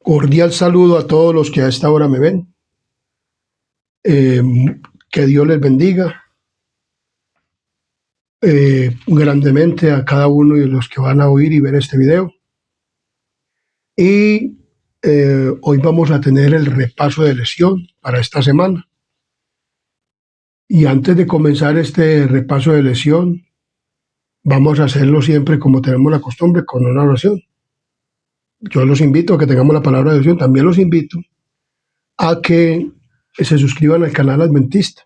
Cordial saludo a todos los que a esta hora me ven. Eh, que Dios les bendiga grandemente a cada uno de los que van a oír y ver este video. Y hoy vamos a tener el repaso de lesión para esta semana. Y antes de comenzar este repaso de lesión, vamos a hacerlo siempre como tenemos la costumbre, con una oración. Yo los invito a que tengamos la palabra de Dios. También los invito a que se suscriban al canal Adventista,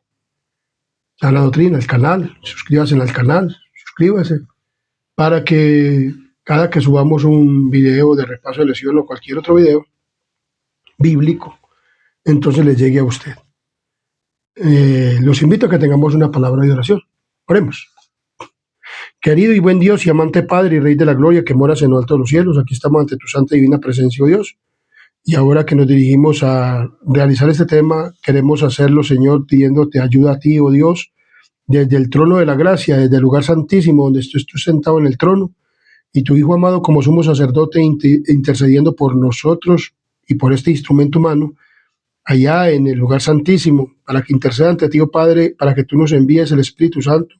a la doctrina, el canal, suscríbase al canal, suscríbase, para que cada que subamos un video de repaso de lesión o cualquier otro video bíblico, entonces le llegue a usted. Los invito a que tengamos una palabra de oración. Oremos. Querido y buen Dios y amante Padre y Rey de la Gloria, que moras en lo alto de los cielos, aquí estamos ante tu santa y divina presencia, oh Dios. Y ahora que nos dirigimos a realizar este tema, queremos hacerlo, Señor, pidiéndote ayuda a ti, oh Dios, desde el trono de la gracia, desde el lugar santísimo, donde estás tú sentado en el trono, y tu Hijo amado como sumo sacerdote intercediendo por nosotros y por este instrumento humano, allá en el lugar santísimo, para que interceda ante ti, oh Padre, para que tú nos envíes el Espíritu Santo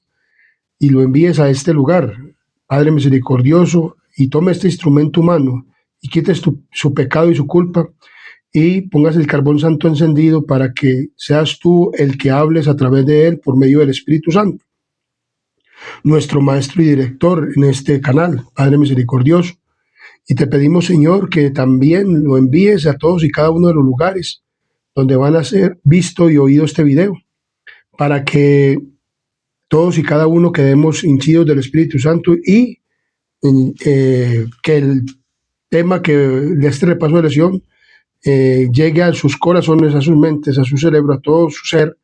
y lo envíes a este lugar, Padre misericordioso, y tome este instrumento humano y quites su pecado y su culpa, y pongas el carbón santo encendido para que seas tú el que hables a través de él por medio del Espíritu Santo, nuestro maestro y director en este canal, Padre misericordioso. Y te pedimos, Señor, que también lo envíes a todos y cada uno de los lugares donde van a ser visto y oído este video, para que todos y cada uno quedemos hinchidos del Espíritu Santo y que el tema de este repaso de lesión llegue a sus corazones, a sus mentes, a su cerebro, a todo su ser,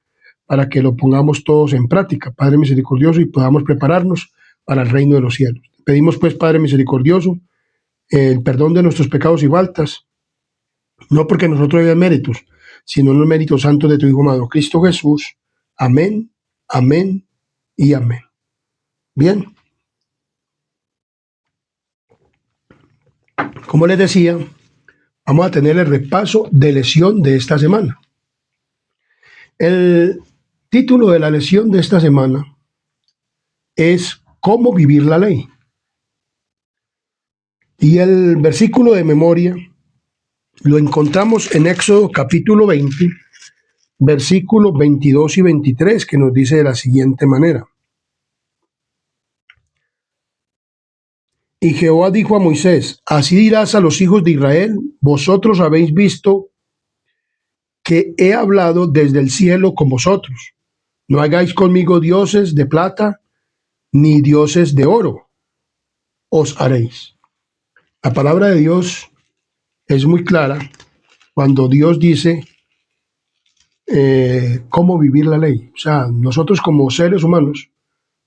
para que lo pongamos todos en práctica, Padre misericordioso, y podamos prepararnos para el reino de los cielos. Pedimos pues, Padre misericordioso, el perdón de nuestros pecados y faltas, no porque nosotros hayamos méritos, sino en los méritos santos de tu Hijo amado, Cristo Jesús. Amén, amén y amén. Bien. Como les decía, vamos a tener el repaso de lesión de esta semana. El título de la lesión de esta semana es ¿Cómo vivir la ley? Y el versículo de memoria lo encontramos en Éxodo capítulo 20, versículos 22 y 23, que nos dice de la siguiente manera. Y Jehová dijo a Moisés, así dirás a los hijos de Israel, vosotros habéis visto que he hablado desde el cielo con vosotros. No hagáis conmigo dioses de plata, ni dioses de oro, os haréis. La palabra de Dios es muy clara cuando Dios dice cómo vivir la ley. O sea, nosotros como seres humanos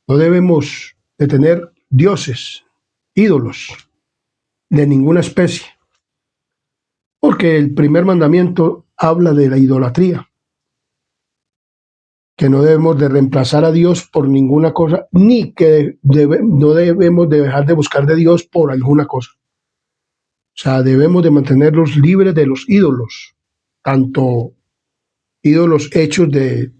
no debemos de tener dioses, ídolos de ninguna especie, porque el primer mandamiento habla de la idolatría, que no debemos de reemplazar a Dios por ninguna cosa, ni que no debemos de dejar de buscar de Dios por alguna cosa. O sea, debemos de mantenerlos libres de los ídolos, tanto ídolos hechos de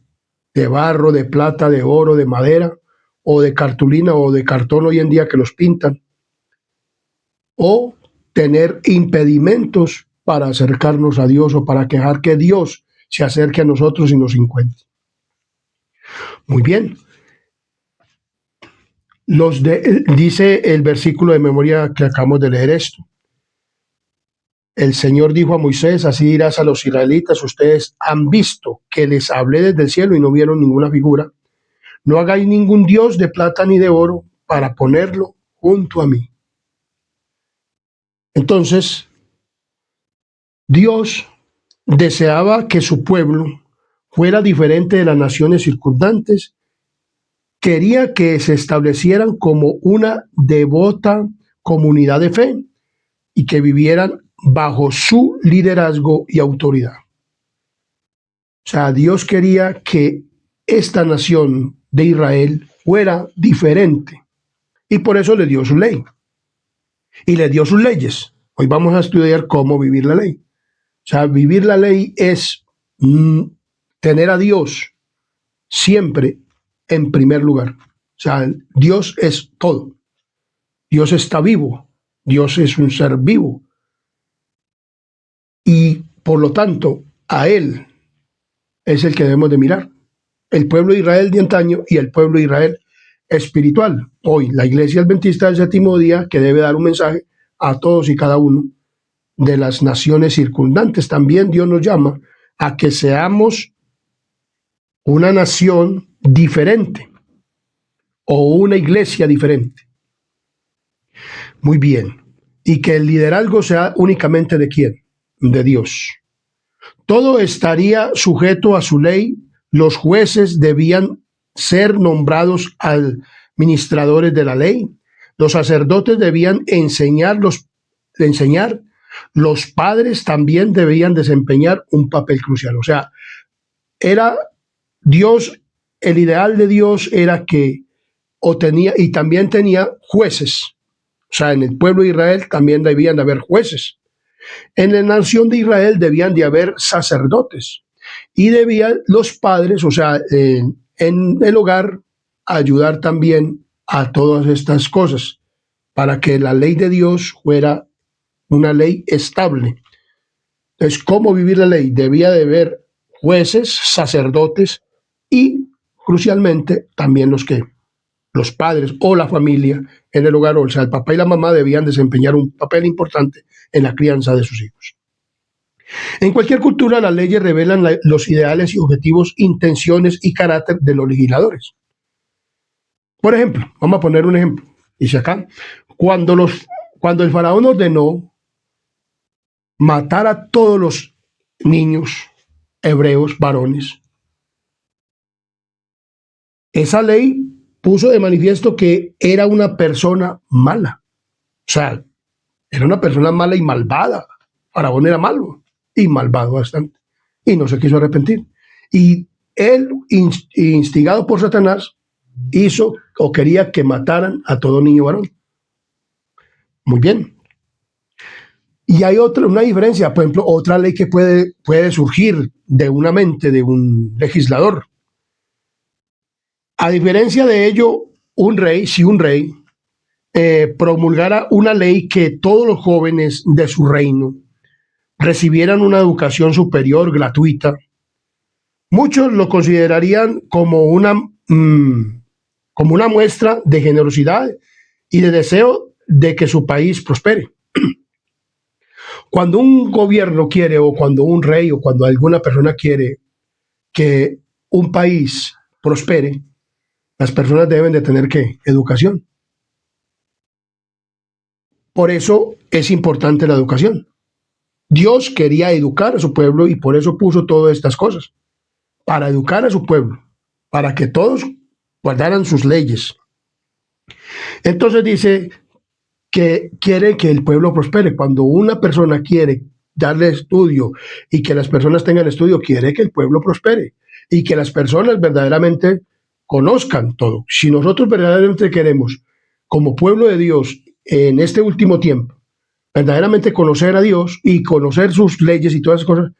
barro, de plata, de oro, de madera, o de cartulina o de cartón hoy en día que los pintan, o tener impedimentos para acercarnos a Dios o para dejar que Dios se acerque a nosotros y nos encuentre. Muy bien. Dice el versículo de memoria que acabamos de leer esto. El Señor dijo a Moisés, así dirás a los israelitas, ustedes han visto que les hablé desde el cielo y no vieron ninguna figura. No hagáis ningún dios de plata ni de oro para ponerlo junto a mí. Entonces, Dios deseaba que su pueblo fuera diferente de las naciones circundantes. Quería que se establecieran como una devota comunidad de fe y que vivieran bajo su liderazgo y autoridad. O sea, Dios quería que esta nación de Israel fuera diferente y por eso le dio su ley y le dio sus leyes. Hoy vamos a estudiar cómo vivir la ley. O sea, vivir la ley es tener a Dios siempre en primer lugar. O sea, Dios es todo. Dios está vivo. Dios es un ser vivo. Y por lo tanto, a Él es el que debemos de mirar. El pueblo de Israel de antaño y el pueblo de Israel espiritual. Hoy, la iglesia adventista del séptimo día, que debe dar un mensaje a todos y cada uno de las naciones circundantes. También Dios nos llama a que seamos una nación diferente o una iglesia diferente. Muy bien. Y que el liderazgo sea únicamente ¿de quién? De Dios. Todo estaría sujeto a su ley. Los jueces debían ser nombrados administradores de la ley. Los sacerdotes debían enseñar. Los padres también debían desempeñar un papel crucial. O sea, era Dios, el ideal de Dios era que y también tenía jueces. O sea, en el pueblo de Israel también debían de haber jueces. En la nación de Israel debían de haber sacerdotes. Y debían los padres, o sea, en el hogar, ayudar también a todas estas cosas, para que la ley de Dios fuera una ley estable. Entonces, ¿cómo vivir la ley? Debía de haber jueces, sacerdotes y, crucialmente, también los padres o la familia en el hogar, o sea, el papá y la mamá debían desempeñar un papel importante en la crianza de sus hijos. En cualquier cultura, las leyes revelan los ideales y objetivos, intenciones y carácter de los legisladores. Por ejemplo, vamos a poner un ejemplo. Dice acá, cuando el faraón ordenó matar a todos los niños hebreos, varones, esa ley puso de manifiesto que era una persona mala. O sea, era una persona mala y malvada. Faraón era malo y malvado bastante. Y no se quiso arrepentir. Y él, instigado por Satanás, hizo o quería que mataran a todo niño varón. Muy bien. Y hay una diferencia, por ejemplo, otra ley que puede surgir de una mente de un legislador. A diferencia de ello, si un rey promulgara una ley que todos los jóvenes de su reino recibieran una educación superior gratuita, muchos lo considerarían como una muestra de generosidad y de deseo de que su país prospere. Cuando un gobierno quiere, o cuando un rey, o cuando alguna persona quiere que un país prospere, las personas deben de tener ¿qué? Educación. Por eso es importante la educación. Dios quería educar a su pueblo y por eso puso todas estas cosas, para educar a su pueblo, para que todos guardaran sus leyes. Entonces dice que quiere que el pueblo prospere. Cuando una persona quiere darle estudio y que las personas tengan estudio, quiere que el pueblo prospere y que las personas verdaderamente conozcan todo. Si nosotros verdaderamente queremos, como pueblo de Dios, en este último tiempo, verdaderamente conocer a Dios y conocer sus leyes y todas esas cosas,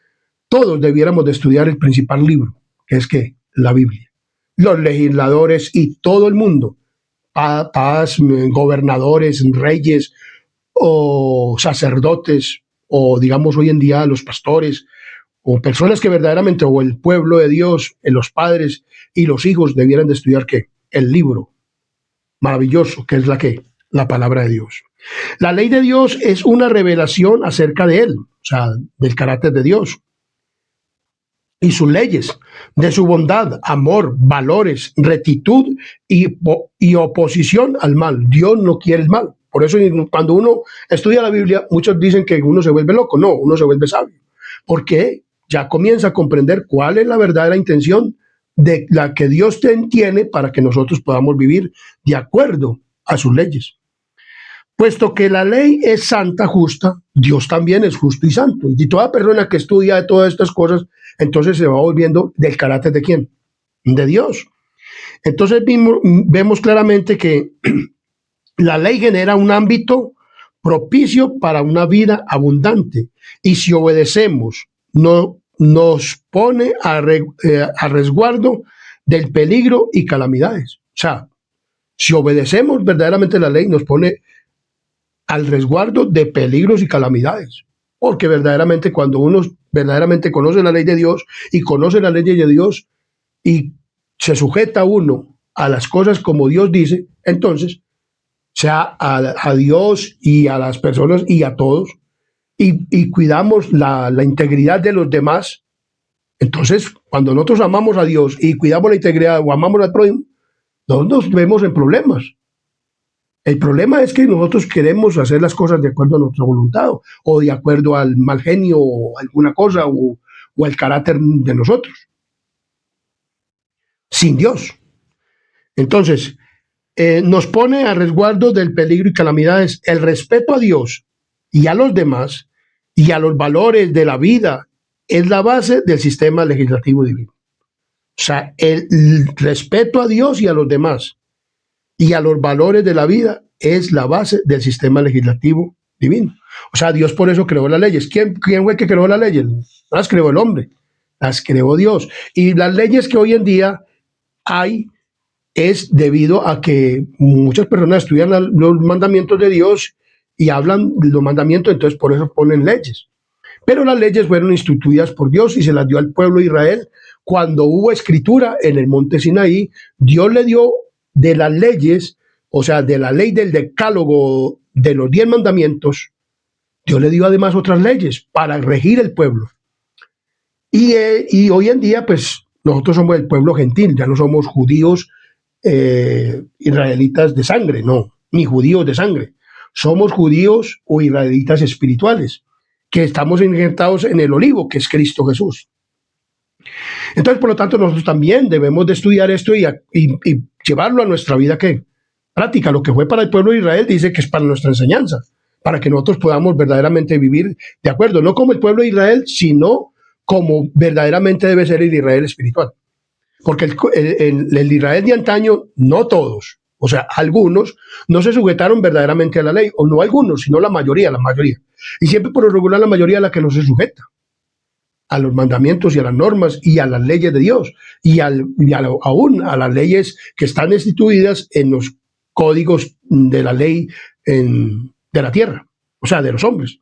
todos debiéramos de estudiar el principal libro, que es ¿qué? La Biblia. Los legisladores y todo el mundo, gobernadores, reyes o sacerdotes, o digamos hoy en día los pastores, o personas que verdaderamente, o el pueblo de Dios, los padres y los hijos debieran de estudiar ¿qué? El libro maravilloso, que es la palabra de Dios. La ley de Dios es una revelación acerca de Él, o sea, del carácter de Dios y sus leyes, de su bondad, amor, valores, rectitud y oposición al mal. Dios no quiere el mal. Por eso cuando uno estudia la Biblia, muchos dicen que uno se vuelve loco. No, uno se vuelve sabio. Porque ya comienza a comprender cuál es la verdadera intención de la que Dios tiene para que nosotros podamos vivir de acuerdo a sus leyes. Puesto que la ley es santa, justa, Dios también es justo y santo. Y toda persona que estudia todas estas cosas, entonces se va volviendo del carácter ¿de quién? De Dios. Entonces vemos claramente que la ley genera un ámbito propicio para una vida abundante. Y si obedecemos, no, nos pone a resguardo del peligro y calamidades. O sea, si obedecemos verdaderamente la ley, nos pone al resguardo de peligros y calamidades. Porque verdaderamente cuando uno verdaderamente conoce la ley de Dios y conoce la ley de Dios y se sujeta uno a las cosas como Dios dice, entonces, sea a Dios y a las personas y a todos, y cuidamos la integridad de los demás, entonces, cuando nosotros amamos a Dios y cuidamos la integridad o amamos al prójimo, no nos vemos en problemas. El problema es que nosotros queremos hacer las cosas de acuerdo a nuestra voluntad o de acuerdo al mal genio o alguna cosa o al carácter de nosotros, sin Dios. Entonces, nos pone a resguardo del peligro y calamidades el respeto a Dios y a los demás y a los valores de la vida es la base del sistema legislativo divino. O sea, el respeto a Dios y a los demás y a los valores de la vida es la base del sistema legislativo divino. O sea, Dios por eso creó las leyes. ¿Quién fue el que creó las leyes? No las creó el hombre, las creó Dios. Y las leyes que hoy en día hay es debido a que muchas personas estudian los mandamientos de Dios y hablan de los mandamientos, entonces por eso ponen leyes. Pero las leyes fueron instituidas por Dios y se las dio al pueblo de Israel. Cuando hubo escritura en el monte Sinaí, Dios le dio de las leyes, o sea, de la ley del decálogo de los 10 mandamientos, Dios le dio además otras leyes para regir el pueblo. Y hoy en día, pues, nosotros somos el pueblo gentil, ya no somos judíos israelitas de sangre, no, ni judíos de sangre. Somos judíos o israelitas espirituales, que estamos injertados en el olivo, que es Cristo Jesús. Entonces, por lo tanto, nosotros también debemos de estudiar esto y llevarlo a nuestra vida, ¿qué? Práctica. Lo que fue para el pueblo de Israel dice que es para nuestra enseñanza, para que nosotros podamos verdaderamente vivir de acuerdo, no como el pueblo de Israel, sino como verdaderamente debe ser el Israel espiritual. Porque el Israel de antaño, no todos, o sea, algunos no se sujetaron verdaderamente a la ley, o no algunos, sino la mayoría. Y siempre por lo regular la mayoría es la que no se sujeta a los mandamientos y a las normas y a las leyes de Dios y aún a las leyes que están instituidas en los códigos de la ley de la tierra, o sea, de los hombres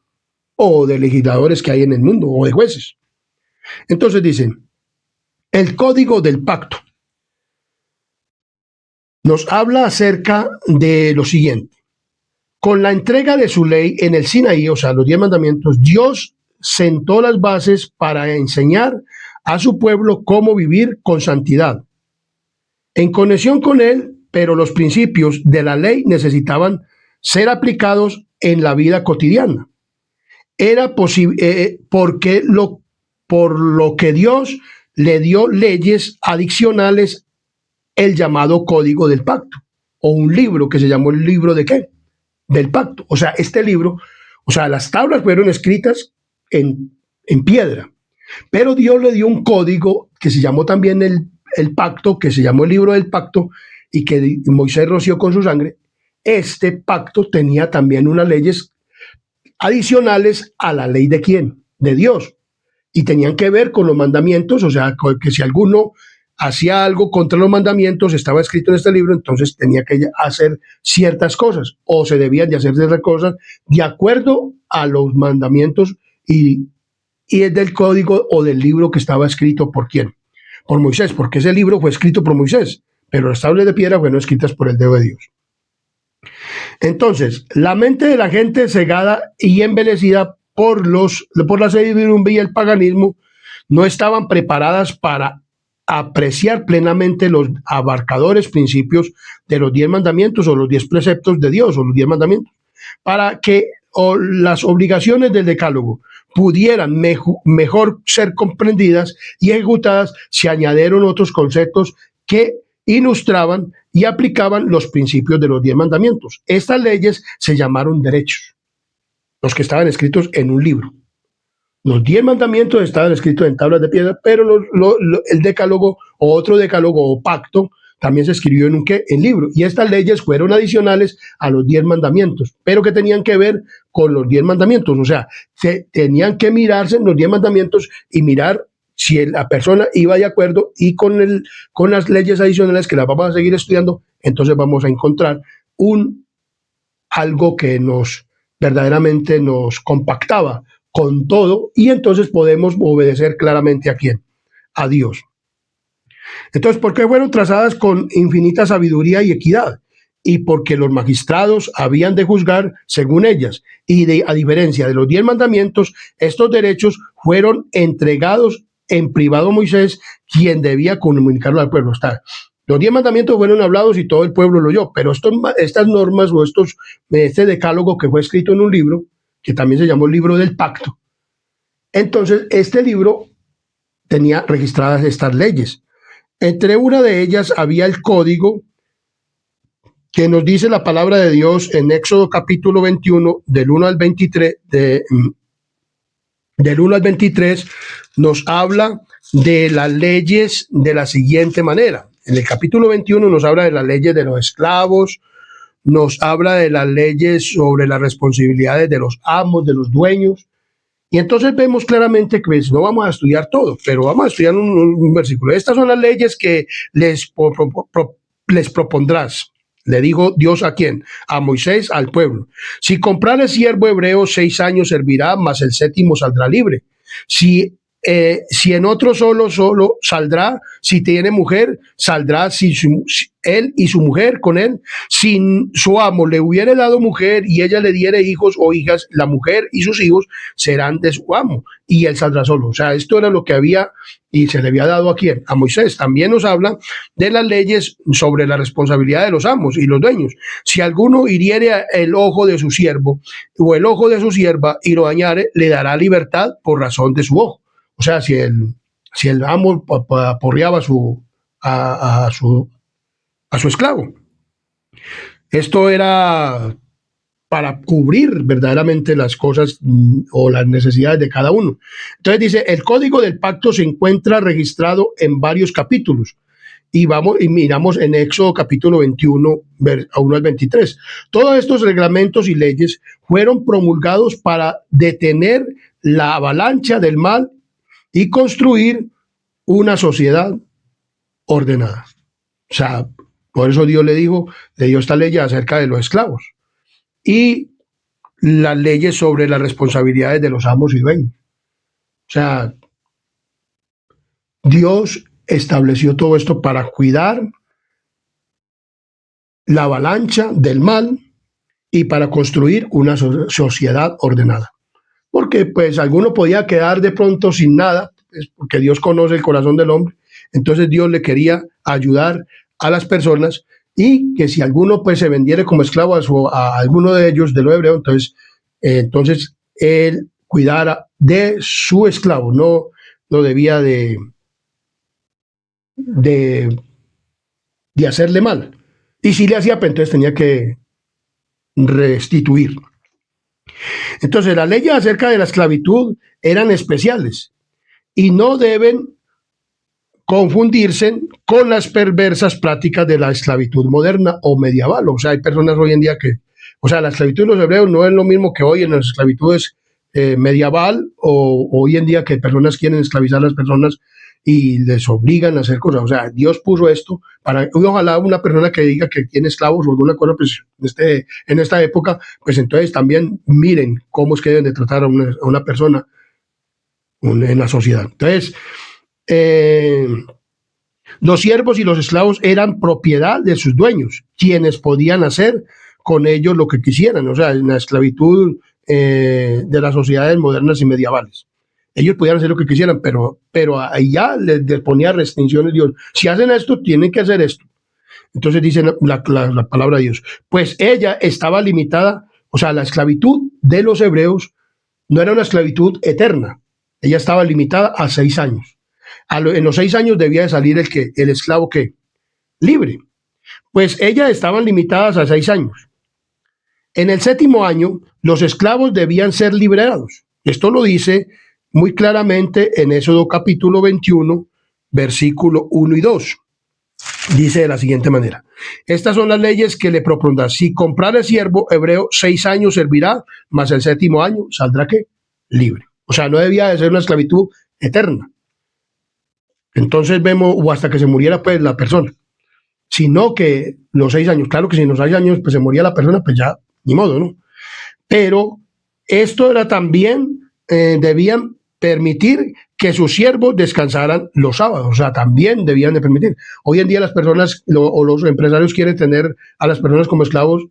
o de legisladores que hay en el mundo o de jueces. Entonces dicen, el código del pacto nos habla acerca de lo siguiente. Con la entrega de su ley en el Sinaí, o sea, los 10 mandamientos, Dios sentó las bases para enseñar a su pueblo cómo vivir con santidad. En conexión con él, pero los principios de la ley necesitaban ser aplicados en la vida cotidiana. Era posible por lo que Dios le dio leyes adicionales, el llamado Código del Pacto, o un libro que se llamó el libro de ¿qué? Del pacto. O sea, este libro, o sea, las tablas fueron escritas en piedra, pero Dios le dio un código que se llamó también el pacto, que se llamó el libro del pacto, y que Moisés roció con su sangre. Este pacto tenía también unas leyes adicionales a la ley de ¿quién? De Dios. Y tenían que ver con los mandamientos, o sea, que si alguno hacía algo contra los mandamientos, estaba escrito en este libro, entonces tenía que hacer ciertas cosas, o se debían de hacer ciertas cosas de acuerdo a los mandamientos y es del código o del libro que estaba escrito por quién, por Moisés, porque ese libro fue escrito por Moisés, pero las tablas de piedra fueron escritas por el dedo de Dios. Entonces, la mente de la gente cegada y envilecida por la servidumbre y el paganismo no estaban preparadas para apreciar plenamente los abarcadores principios de los 10 mandamientos o los 10 preceptos de Dios o los 10 mandamientos, para que las obligaciones del decálogo pudieran mejor ser comprendidas y ejecutadas. Se añadieron otros conceptos que ilustraban y aplicaban los principios de los 10 mandamientos. Estas leyes se llamaron derechos, los que estaban escritos en un libro. Los 10 mandamientos estaban escritos en tablas de piedra, pero el decálogo o otro decálogo o pacto también se escribió en un ¿qué? En libro. Y estas leyes fueron adicionales a los 10 mandamientos, pero que tenían que ver con los 10 mandamientos. O sea, tenían que mirarse en los 10 mandamientos y mirar si la persona iba de acuerdo, y con las leyes adicionales que las vamos a seguir estudiando, entonces vamos a encontrar algo que verdaderamente nos compactaba con todo, y entonces podemos obedecer claramente ¿a quién? A Dios. Entonces, ¿por qué fueron trazadas con infinita sabiduría y equidad? Y porque los magistrados habían de juzgar según ellas. Y a diferencia de los 10 mandamientos, estos derechos fueron entregados en privado a Moisés, quien debía comunicarlo al pueblo. Los 10 mandamientos fueron hablados y todo el pueblo lo oyó, pero estas normas o este decálogo que fue escrito en un libro, que también se llamó el libro del pacto, entonces este libro tenía registradas estas leyes. Entre una de ellas había el código que nos dice la palabra de Dios en Éxodo capítulo 21, del 1 al 23, del 1 al 23, nos habla de las leyes de la siguiente manera. En el capítulo 21 nos habla de las leyes de los esclavos, nos habla de las leyes sobre las responsabilidades de los amos, de los dueños. Y entonces vemos claramente que no vamos a estudiar todo, pero vamos a estudiar un versículo. Estas son las leyes que les propondrás. Le dijo Dios ¿a quién? A Moisés, al pueblo. Si comprare siervo hebreo, 6 años servirá, mas el 7º saldrá libre. Si en otro solo saldrá, si tiene mujer, saldrá si él y su mujer con él. Si su amo le hubiere dado mujer y ella le diere hijos o hijas, la mujer y sus hijos serán de su amo y él saldrá solo. O sea, esto era lo que había y se le había dado ¿a quién? A Moisés. También nos habla de las leyes sobre la responsabilidad de los amos y los dueños. Si alguno hiriere el ojo de su siervo o el ojo de su sierva y lo dañare, le dará libertad por razón de su ojo. O sea, si el amo aporreaba a su esclavo. Esto era para cubrir verdaderamente las cosas o las necesidades de cada uno. Entonces dice, el código del pacto se encuentra registrado en varios capítulos. Y miramos en Éxodo capítulo 21, 1 al 23. Todos estos reglamentos y leyes fueron promulgados para detener la avalancha del mal y construir una sociedad ordenada. O sea, por eso Dios le dio esta ley acerca de los esclavos y las leyes sobre las responsabilidades de los amos y dueños. O sea, Dios estableció todo esto para cuidar la avalancha del mal y para construir una sociedad ordenada. Porque pues alguno podía quedar de pronto sin nada, porque Dios conoce el corazón del hombre. Entonces Dios le quería ayudar a las personas, y que si alguno pues se vendiera como esclavo a alguno de ellos, de los hebreos, entonces él cuidara de su esclavo, no debía de hacerle mal. Y si le hacía, pues entonces tenía que restituir. Entonces las leyes acerca de la esclavitud eran especiales y no deben confundirse con las perversas prácticas de la esclavitud moderna o medieval. O sea, hay personas hoy en día la esclavitud de los hebreos no es lo mismo que hoy en las esclavitudes medieval, o hoy en día que personas quieren esclavizar a las personas y les obligan a hacer cosas. O sea, Dios puso esto para, ojalá una persona que diga que tiene esclavos o alguna cosa, pues en esta época, pues entonces también miren cómo es que deben de tratar a una persona en la sociedad. Entonces, los siervos y los esclavos eran propiedad de sus dueños, quienes podían hacer con ellos lo que quisieran. O sea, en la esclavitud de las sociedades modernas y medievales, ellos podían hacer lo que quisieran, pero ahí ya les ponía restricciones Dios. Si hacen esto, tienen que hacer esto. Entonces dice la palabra de Dios, pues ella estaba limitada. O sea, la esclavitud de los hebreos no era una esclavitud eterna, ella estaba limitada a 6 años. En los 6 años debía de salir el esclavo libre. Pues ellas estaban limitadas a 6 años. En el 7º año, los esclavos debían ser liberados. Esto lo dice muy claramente en Éxodo capítulo 21, versículo 1 y 2. Dice de la siguiente manera: estas son las leyes que le propondrá. Si comprare siervo hebreo, 6 años servirá, mas el 7º año saldrá ¿qué? Libre. O sea, no debía de ser una esclavitud eterna. Entonces vemos, o hasta que se muriera pues la persona, sino que los 6 años, claro que si en los 6 años pues se moría la persona, pues ya, ni modo, ¿no? Pero esto era también, debían permitir que sus siervos descansaran los sábados, o sea, también debían de permitir. Hoy en día las personas o los empresarios quieren tener a las personas como esclavos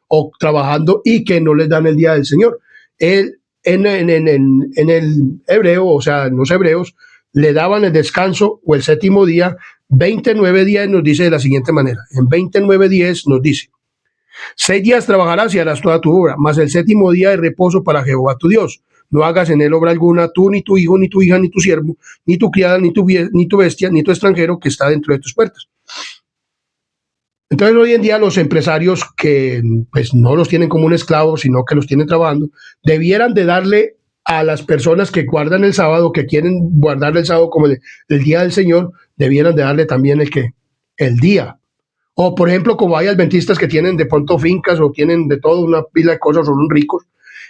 o trabajando y que no les dan el día del Señor. En el hebreo, o sea, en los hebreos, le daban el descanso o el 7º día, 29 días nos dice de la siguiente manera. En 29 días nos dice: 6 días trabajarás y harás toda tu obra, mas el 7º día de reposo para Jehová tu Dios. No hagas en él obra alguna, tú, ni tu hijo, ni tu hija, ni tu siervo, ni tu criada, ni tu bestia, ni tu extranjero que está dentro de tus puertas. Entonces hoy en día los empresarios que pues no los tienen como un esclavo, sino que los tienen trabajando, debieran de darle a las personas que guardan el sábado, que quieren guardar el sábado como el día del Señor, debieran de darle también el día. O, por ejemplo, como hay adventistas que tienen de pronto fincas o tienen de todo una pila de cosas, son ricos,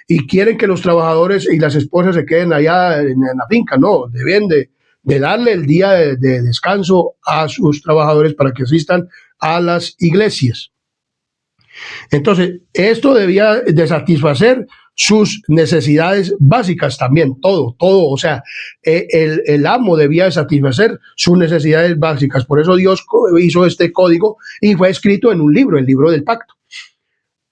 y quieren que los trabajadores y las esposas se queden allá en la finca. No, deben de darle el día de descanso a sus trabajadores para que asistan a las iglesias. Entonces, esto debía de satisfacer sus necesidades básicas también, todo, o sea, el amo debía de satisfacer sus necesidades básicas. Por eso Dios hizo este código y fue escrito en un libro, el libro del pacto.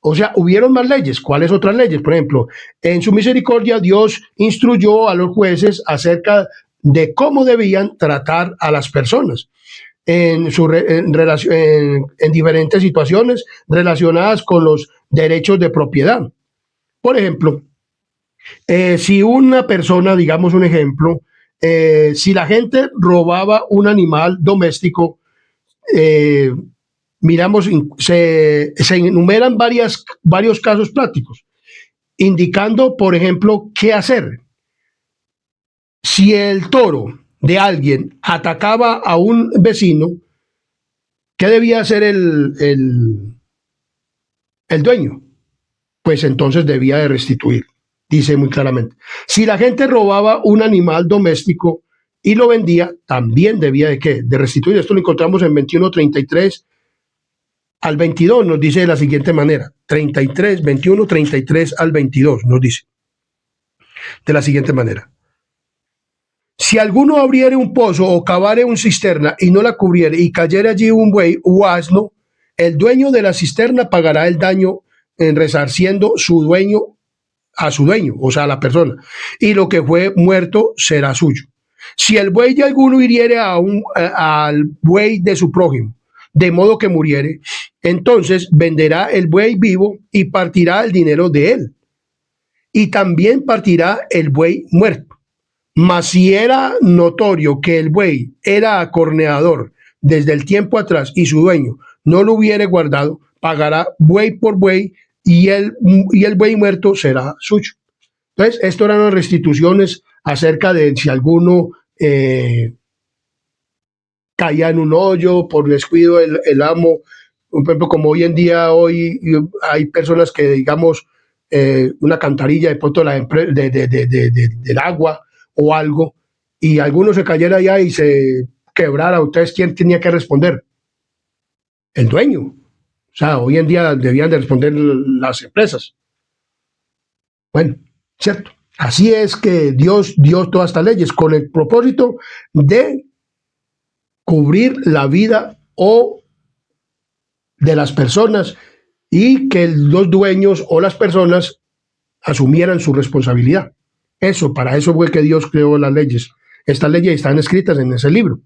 O sea, hubieron más leyes. ¿Cuáles otras leyes? Por ejemplo, en su misericordia Dios instruyó a los jueces acerca de cómo debían tratar a las personas en diferentes situaciones relacionadas con los derechos de propiedad. Por ejemplo, si una persona, digamos un ejemplo, si la gente robaba un animal doméstico, miramos, se enumeran varios casos prácticos, indicando, por ejemplo, qué hacer. Si el toro de alguien atacaba a un vecino, ¿qué debía hacer el dueño? Pues entonces debía de restituir. Dice muy claramente. Si la gente robaba un animal doméstico y lo vendía, también debía de ¿qué? De restituir. Esto lo encontramos en 21:33 al 22, nos dice de la siguiente manera. 33, 21, 33 al 22 nos dice de la siguiente manera. Si alguno abriere un pozo o cavare una cisterna y no la cubriere y cayere allí un buey o asno, el dueño de la cisterna pagará el daño resarciendo su dueño a su dueño, o sea, a la persona, y lo que fue muerto será suyo. Si el buey de alguno hiriere al buey de su prójimo, de modo que muriere, entonces venderá el buey vivo y partirá el dinero de él, y también partirá el buey muerto. Mas si era notorio que el buey era acorneador desde el tiempo atrás y su dueño no lo hubiere guardado, pagará buey por buey y el buey muerto será suyo. Entonces, esto eran las restituciones acerca de si alguno caía en un hoyo por descuido el amo. Por ejemplo, como hoy hay personas que, digamos, una cantarilla de pronto del agua o algo, y alguno se cayera allá y se quebrara, ¿ustedes quién tenía que responder? El dueño. O sea, hoy en día debían de responder las empresas. Bueno, cierto. Así es que Dios dio todas estas leyes con el propósito de cubrir la vida de las personas y que los dueños o las personas asumieran su responsabilidad. Para eso fue que Dios creó las leyes. Estas leyes están escritas en ese libro.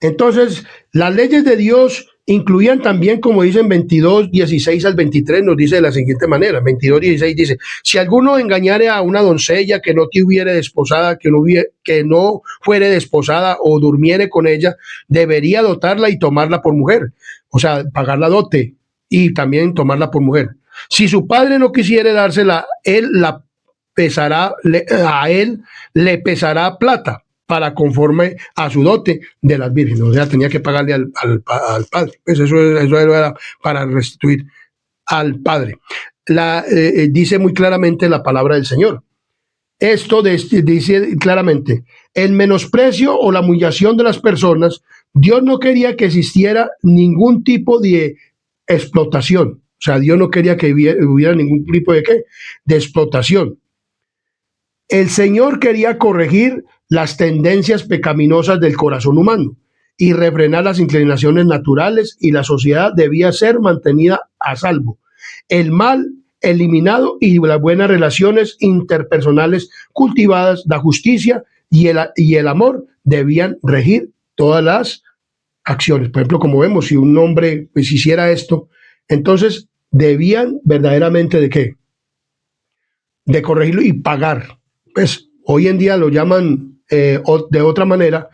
Entonces, las leyes de Dios incluían también, como dicen 22:16 al 23, nos dice de la siguiente manera. 22:16 dice: si alguno engañare a una doncella que no tuviere desposada, que no fuere desposada o durmiere con ella, debería dotarla y tomarla por mujer. O sea, pagar la dote y también tomarla por mujer. Si su padre no quisiere dársela, a él le pesará plata para conforme a su dote de las vírgenes. O sea, tenía que pagarle al padre. Pues eso era para restituir al padre. Dice muy claramente la palabra del Señor. Esto dice claramente, el menosprecio o la humillación de las personas, Dios no quería que existiera ningún tipo de explotación. O sea, Dios no quería que hubiera ningún tipo de ¿qué? De explotación. El Señor quería corregir las tendencias pecaminosas del corazón humano y refrenar las inclinaciones naturales, y la sociedad debía ser mantenida a salvo. El mal eliminado y las buenas relaciones interpersonales cultivadas, la justicia y el amor debían regir todas las acciones. Por ejemplo, como vemos, si un hombre pues hiciera esto, entonces debían verdaderamente ¿de qué? De corregirlo y pagar. Pues hoy en día lo llaman de otra manera,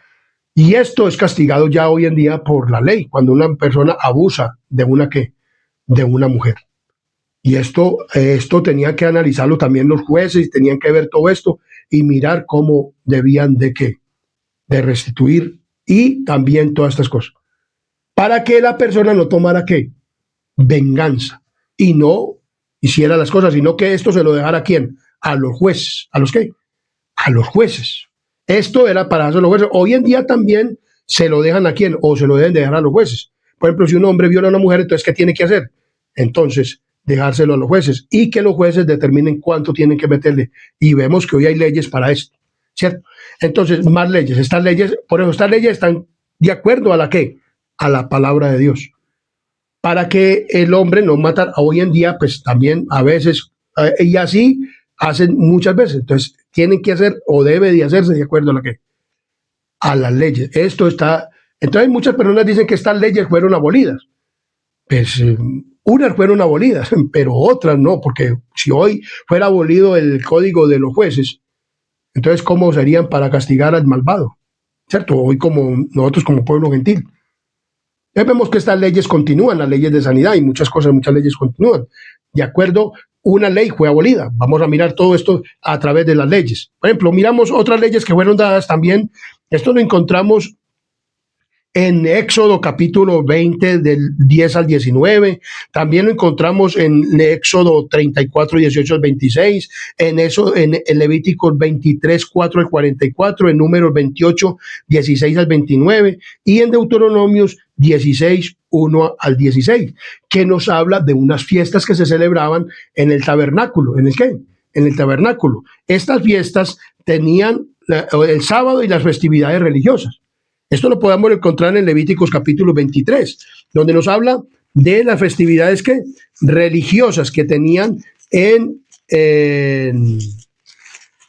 y esto es castigado ya hoy en día por la ley, cuando una persona abusa de una ¿qué? De una mujer. Y esto tenía que analizarlo también los jueces, tenían que ver todo esto y mirar cómo debían de qué, de restituir, y también todas estas cosas, para que la persona no tomara qué, venganza, y no hiciera las cosas, sino que esto se lo dejara a quién, a los jueces. ¿A los qué? A los jueces. Esto era para hacer los jueces. Hoy en día también se lo dejan a quién, o se lo deben dejar a los jueces. Por ejemplo, si un hombre viola a una mujer, entonces ¿qué tiene que hacer? Entonces dejárselo a los jueces, y que los jueces determinen cuánto tienen que meterle. Y vemos que hoy hay leyes para esto, ¿cierto? Entonces, más leyes. Estas leyes, por eso estas leyes están de acuerdo a la ¿qué? A la palabra de Dios. Para que el hombre no matara. Hoy en día, pues también a veces, y así hacen muchas veces. Entonces, tienen que hacer o debe de hacerse de acuerdo a la ¿qué? A las leyes. Esto está. Entonces, muchas personas dicen que estas leyes fueron abolidas. Pues unas fueron abolidas, pero otras no, porque si hoy fuera abolido el código de los jueces, entonces ¿cómo serían para castigar al malvado? ¿Cierto? Hoy como nosotros como pueblo gentil. Ya vemos que estas leyes continúan, las leyes de sanidad y muchas cosas, muchas leyes continúan. De acuerdo, una ley fue abolida. Vamos a mirar todo esto a través de las leyes. Por ejemplo, miramos otras leyes que fueron dadas también. Esto lo encontramos en Éxodo capítulo 20 del 10 al 19, también lo encontramos en Éxodo 34, 18 al 26, en Levíticos 23, 4 al 44, en Números 28, 16 al 29, y en Deuteronomios 16, 1 al 16, que nos habla de unas fiestas que se celebraban en el tabernáculo. ¿En el qué? En el tabernáculo. Estas fiestas tenían el sábado y las festividades religiosas. Esto lo podemos encontrar en Levíticos capítulo 23, donde nos habla de las festividades ¿qué? Religiosas que tenían en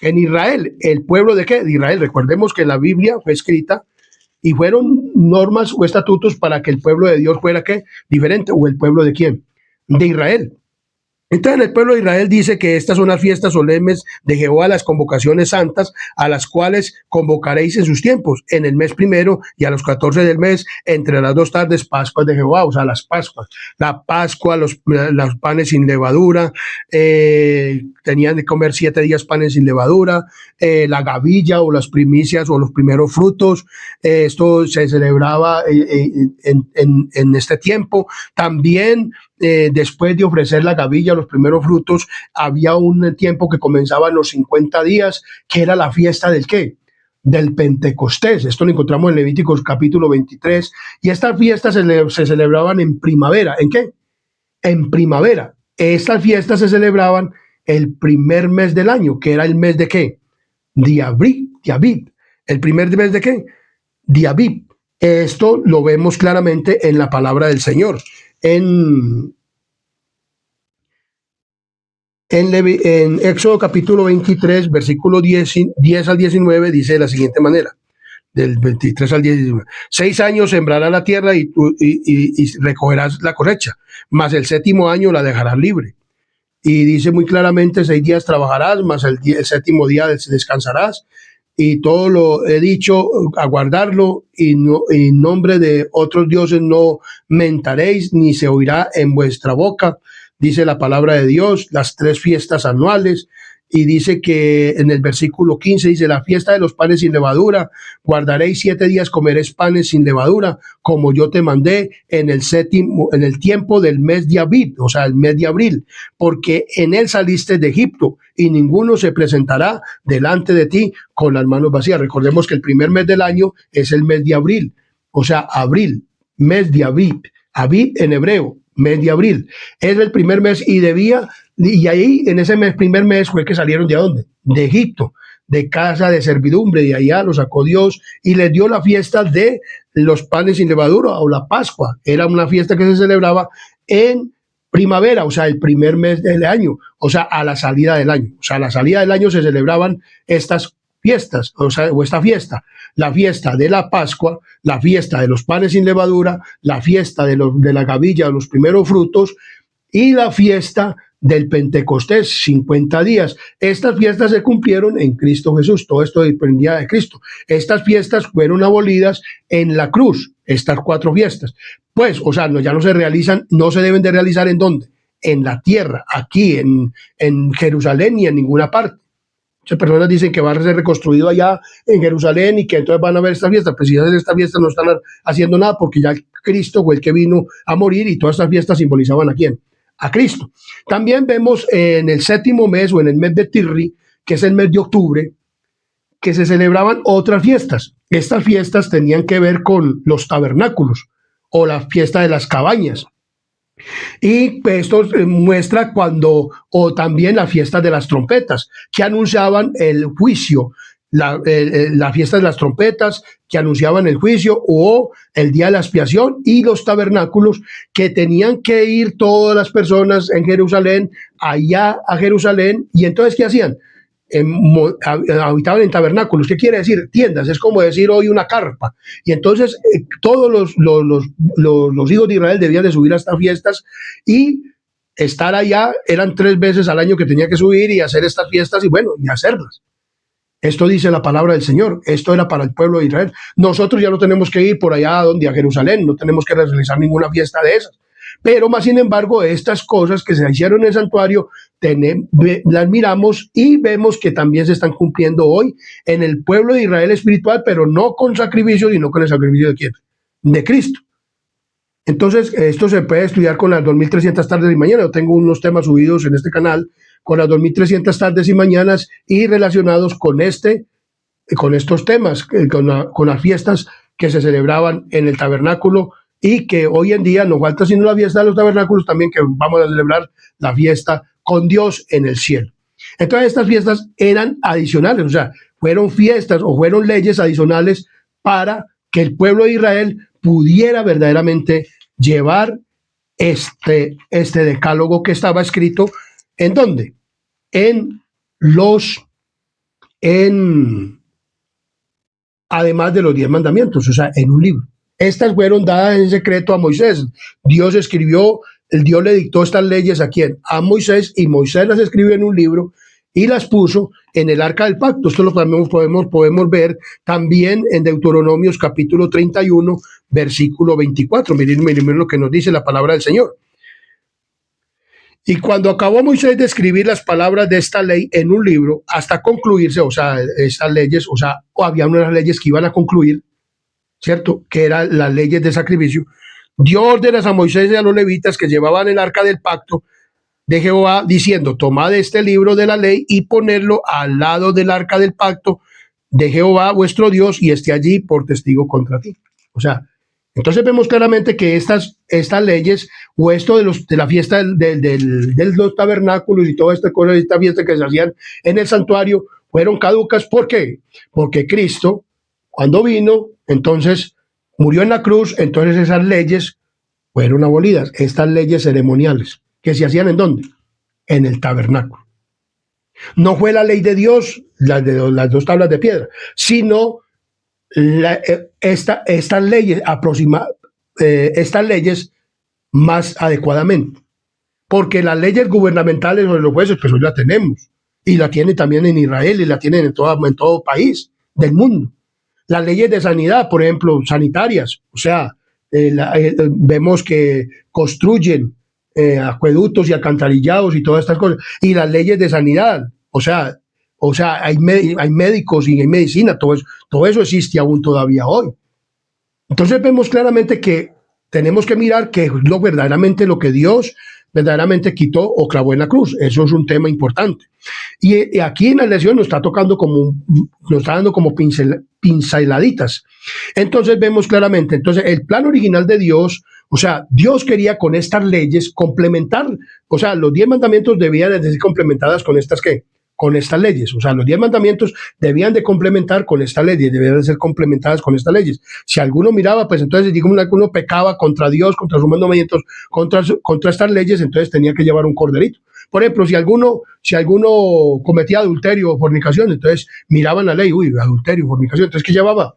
Israel. ¿El pueblo de qué? De Israel. Recordemos que la Biblia fue escrita y fueron normas o estatutos para que el pueblo de Dios fuera ¿qué? Diferente. ¿O el pueblo de quién? De Israel. Entonces el pueblo de Israel dice que estas son las fiestas solemnes de Jehová, las convocaciones santas, a las cuales convocaréis en sus tiempos, en el mes primero y a los 14 del mes, entre las 2 tardes, Pascuas de Jehová, o sea, las Pascuas. La Pascua, los panes sin levadura, tenían de comer 7 días panes sin levadura, la gavilla o las primicias o los primeros frutos, esto se celebraba en este tiempo. También después de ofrecer la gavilla, los primeros frutos, había un tiempo que comenzaban los 50 días, que era la fiesta del ¿qué? Del Pentecostés. Esto lo encontramos en Levíticos capítulo 23, y estas fiestas se celebraban en primavera. ¿En qué? En primavera. Estas fiestas se celebraban el primer mes del año, que era el mes de ¿qué? De Abib. ¿El primer mes de qué? De Abib. Esto lo vemos claramente en la palabra del Señor. En Éxodo capítulo 23, versículo 10 al 19, dice de la siguiente manera, del 23 al 19: 6 años sembrarás la tierra y recogerás la cosecha, mas el 7º año la dejarás libre. Y dice muy claramente: 6 días trabajarás, mas el 7º día descansarás. Y todo lo he dicho, a guardarlo, y en nombre de otros dioses no mentaréis, ni se oirá en vuestra boca, dice la palabra de Dios. Las 3 fiestas anuales, y dice que en el versículo 15 dice, la fiesta de los panes sin levadura, guardaréis 7 días, comeréis panes sin levadura, como yo te mandé en el tiempo del mes de Abib, o sea, el mes de abril, porque en él saliste de Egipto, y ninguno se presentará delante de ti con las manos vacías. Recordemos que el primer mes del año es el mes de abril, o sea, abril, mes de Abib, Abib en hebreo, mes de abril, es el primer mes y ahí en ese primer mes fue que salieron ¿de dónde? De Egipto, de casa de servidumbre, de allá los sacó Dios y les dio la fiesta de los panes sin levadura o la Pascua. Era una fiesta que se celebraba en primavera, o sea, el primer mes del año, o sea, a la salida del año. O sea, a la salida del año se celebraban estas fiestas, o esta fiesta, la fiesta de la Pascua, la fiesta de los panes sin levadura, la fiesta de la gavilla de los primeros frutos y la fiesta del Pentecostés, 50 días. Estas fiestas se cumplieron en Cristo Jesús, todo esto dependía de Cristo. Estas fiestas fueron abolidas en la cruz, estas 4 fiestas. Pues, o sea, ya no se realizan, no se deben de realizar ¿en dónde? En la tierra, aquí, en Jerusalén ni en ninguna parte. Muchas personas dicen que va a ser reconstruido allá en Jerusalén y que entonces van a ver estas fiestas. Pues si hacen estas fiestas no están haciendo nada porque ya Cristo fue el que vino a morir y todas estas fiestas simbolizaban ¿a quién? A Cristo. También vemos en el 7º mes o en el mes de Tirri, que es el mes de octubre, que se celebraban otras fiestas. Estas fiestas tenían que ver con los tabernáculos o la fiesta de las cabañas. Y esto muestra o también la fiesta de las trompetas, que anunciaban el juicio, la fiesta de las trompetas, que anunciaban el juicio, o el día de la expiación, y los tabernáculos, que tenían que ir todas las personas en Jerusalén, allá a Jerusalén, y entonces, ¿qué hacían? Habitaban en tabernáculos. ¿Qué quiere decir? Tiendas, es como decir hoy una carpa. Y entonces todos los hijos de Israel debían de subir a estas fiestas y estar allá. Eran 3 veces al año que tenía que subir y hacer estas fiestas y bueno, y hacerlas. Esto dice la palabra del Señor. Esto era para el pueblo de Israel. Nosotros ya no tenemos que ir por allá a Jerusalén, no tenemos que realizar ninguna fiesta de esas. Pero más sin embargo, estas cosas que se hicieron en el santuario, las miramos y vemos que también se están cumpliendo hoy en el pueblo de Israel espiritual, pero no con sacrificio, sino con el sacrificio de quién? De Cristo. Entonces, esto se puede estudiar con las 2300 tardes y mañanas. Yo tengo unos temas subidos en este canal con las 2300 tardes y mañanas y relacionados con estos temas, con las fiestas que se celebraban en el tabernáculo y que hoy en día no falta sino la fiesta de los tabernáculos también, que vamos a celebrar la fiesta con Dios en el cielo. Entonces estas fiestas eran adicionales, o sea, fueron fiestas o fueron leyes adicionales para que el pueblo de Israel pudiera verdaderamente llevar este decálogo que estaba escrito, ¿en dónde? Además de los 10 mandamientos, o sea, en un libro. Estas fueron dadas en secreto a Moisés. Dios le dictó estas leyes ¿a quién? A Moisés, y Moisés las escribió en un libro y las puso en el arca del pacto. Esto lo podemos ver también en Deuteronomios capítulo 31, versículo 24. Miren lo que nos dice la palabra del Señor. Y cuando acabó Moisés de escribir las palabras de esta ley en un libro, hasta concluirse, o sea, estas leyes, o había unas leyes que iban a concluir, ¿cierto? Que eran las leyes de sacrificio. Dio órdenes a Moisés y a los levitas que llevaban el arca del pacto de Jehová, diciendo: tomad este libro de la ley y ponedlo al lado del arca del pacto de Jehová vuestro Dios, y esté allí por testigo contra ti. O sea, entonces vemos claramente que estas leyes, o esto de la fiesta de los tabernáculos y todas estas cosas, esta fiesta que se hacían en el santuario, fueron caducas. ¿Por qué? Porque Cristo, cuando vino, entonces murió en la cruz, entonces esas leyes fueron abolidas, estas leyes ceremoniales, que se hacían ¿en dónde? En el tabernáculo. No fue la ley de Dios, las 2 tablas de piedra, sino estas leyes más adecuadamente. Porque las leyes gubernamentales de los jueces, pues hoy la tenemos, y la tienen también en Israel, y la tienen en todo país del mundo. Las leyes de sanidad, por ejemplo, sanitarias, o sea, vemos que construyen acueductos y alcantarillados y todas estas cosas. Y las leyes de sanidad, O sea, hay médicos y hay medicina, todo eso existe aún todavía hoy. Entonces vemos claramente que tenemos que mirar que verdaderamente lo que Dios verdaderamente quitó o clavó en la cruz. Eso es un tema importante. Y aquí en la lección nos está tocando nos está dando como pinceladitas. Entonces vemos claramente, entonces el plan original de Dios, o sea, Dios quería con estas leyes complementar, o sea, los 10 mandamientos debían de ser complementadas con estas ¿qué? Con estas leyes. O sea, los 10 mandamientos debían de complementar con estas leyes, debían de ser complementadas con estas leyes. Si alguno miraba, pues entonces, digamos, alguno pecaba contra Dios, contra sus mandamientos, contra estas leyes, entonces tenía que llevar un corderito. Por ejemplo, si alguno cometía adulterio o fornicación, entonces miraban la ley, uy, adulterio, fornicación, entonces ¿qué llevaba?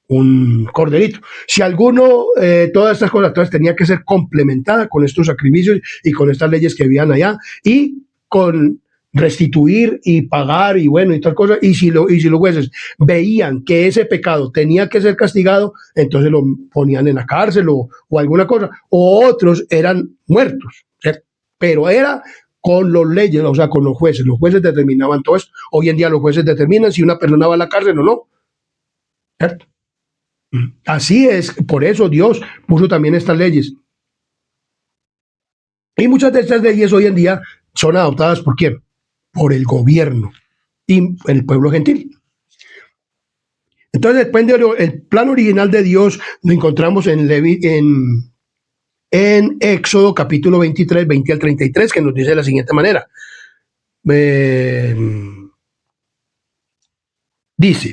Un corderito. Si alguno, todas estas cosas, entonces tenía que ser complementada con estos sacrificios y con estas leyes que habían allá y con restituir y pagar y bueno y tal cosa. Y si los jueces veían que ese pecado tenía que ser castigado, entonces lo ponían en la cárcel o alguna cosa. O otros eran muertos, ¿cierto? Pero era con los leyes, o sea, con los jueces. Los jueces determinaban todo esto. Hoy en día los jueces determinan si una persona va a la cárcel o no, ¿cierto? Así es, por eso Dios puso también estas leyes. Y muchas de estas leyes hoy en día son adoptadas ¿por quién? Por el gobierno y el pueblo gentil. Entonces, el plan original de Dios lo encontramos en Éxodo capítulo 23, 20 al 33, que nos dice de la siguiente manera. Dice,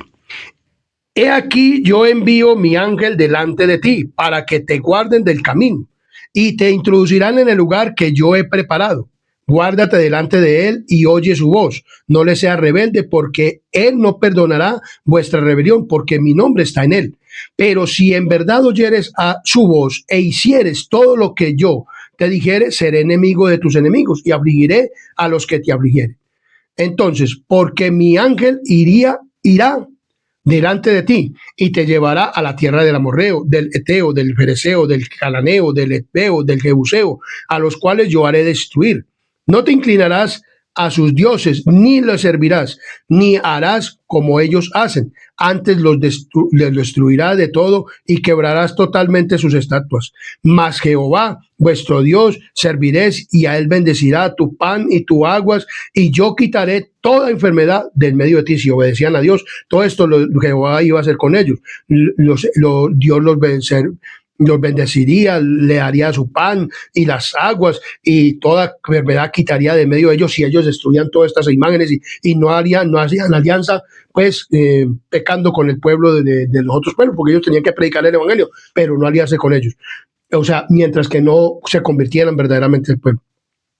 he aquí yo envío mi ángel delante de ti para que te guarden del camino y te introducirán en el lugar que yo he preparado. Guárdate delante de él y oye su voz. No le seas rebelde, porque él no perdonará vuestra rebelión, porque mi nombre está en él. Pero si en verdad oyeres a su voz e hicieres todo lo que yo te dijere, seré enemigo de tus enemigos y afligiré a los que te afligieren. Entonces, porque mi ángel irá delante de ti y te llevará a la tierra del amorreo, del eteo, del fereceo, del cananeo, del hetveo, del jebuseo, a los cuales yo haré destruir. No te inclinarás a sus dioses, ni los servirás, ni harás como ellos hacen. Antes los destruirá de todo y quebrarás totalmente sus estatuas. Mas Jehová, vuestro Dios, serviréis y a él bendecirá tu pan y tu aguas, y yo quitaré toda enfermedad del medio de ti. Si obedecían a Dios, todo esto Jehová iba a hacer con ellos. Dios los bendeciría, le haría su pan y las aguas y toda enfermedad quitaría de medio de ellos si ellos destruían todas estas imágenes y no hacían alianza, pues pecando con el pueblo de los otros pueblos, porque ellos tenían que predicar el evangelio, pero no aliarse con ellos. O sea, mientras que no se convirtieran verdaderamente el pueblo.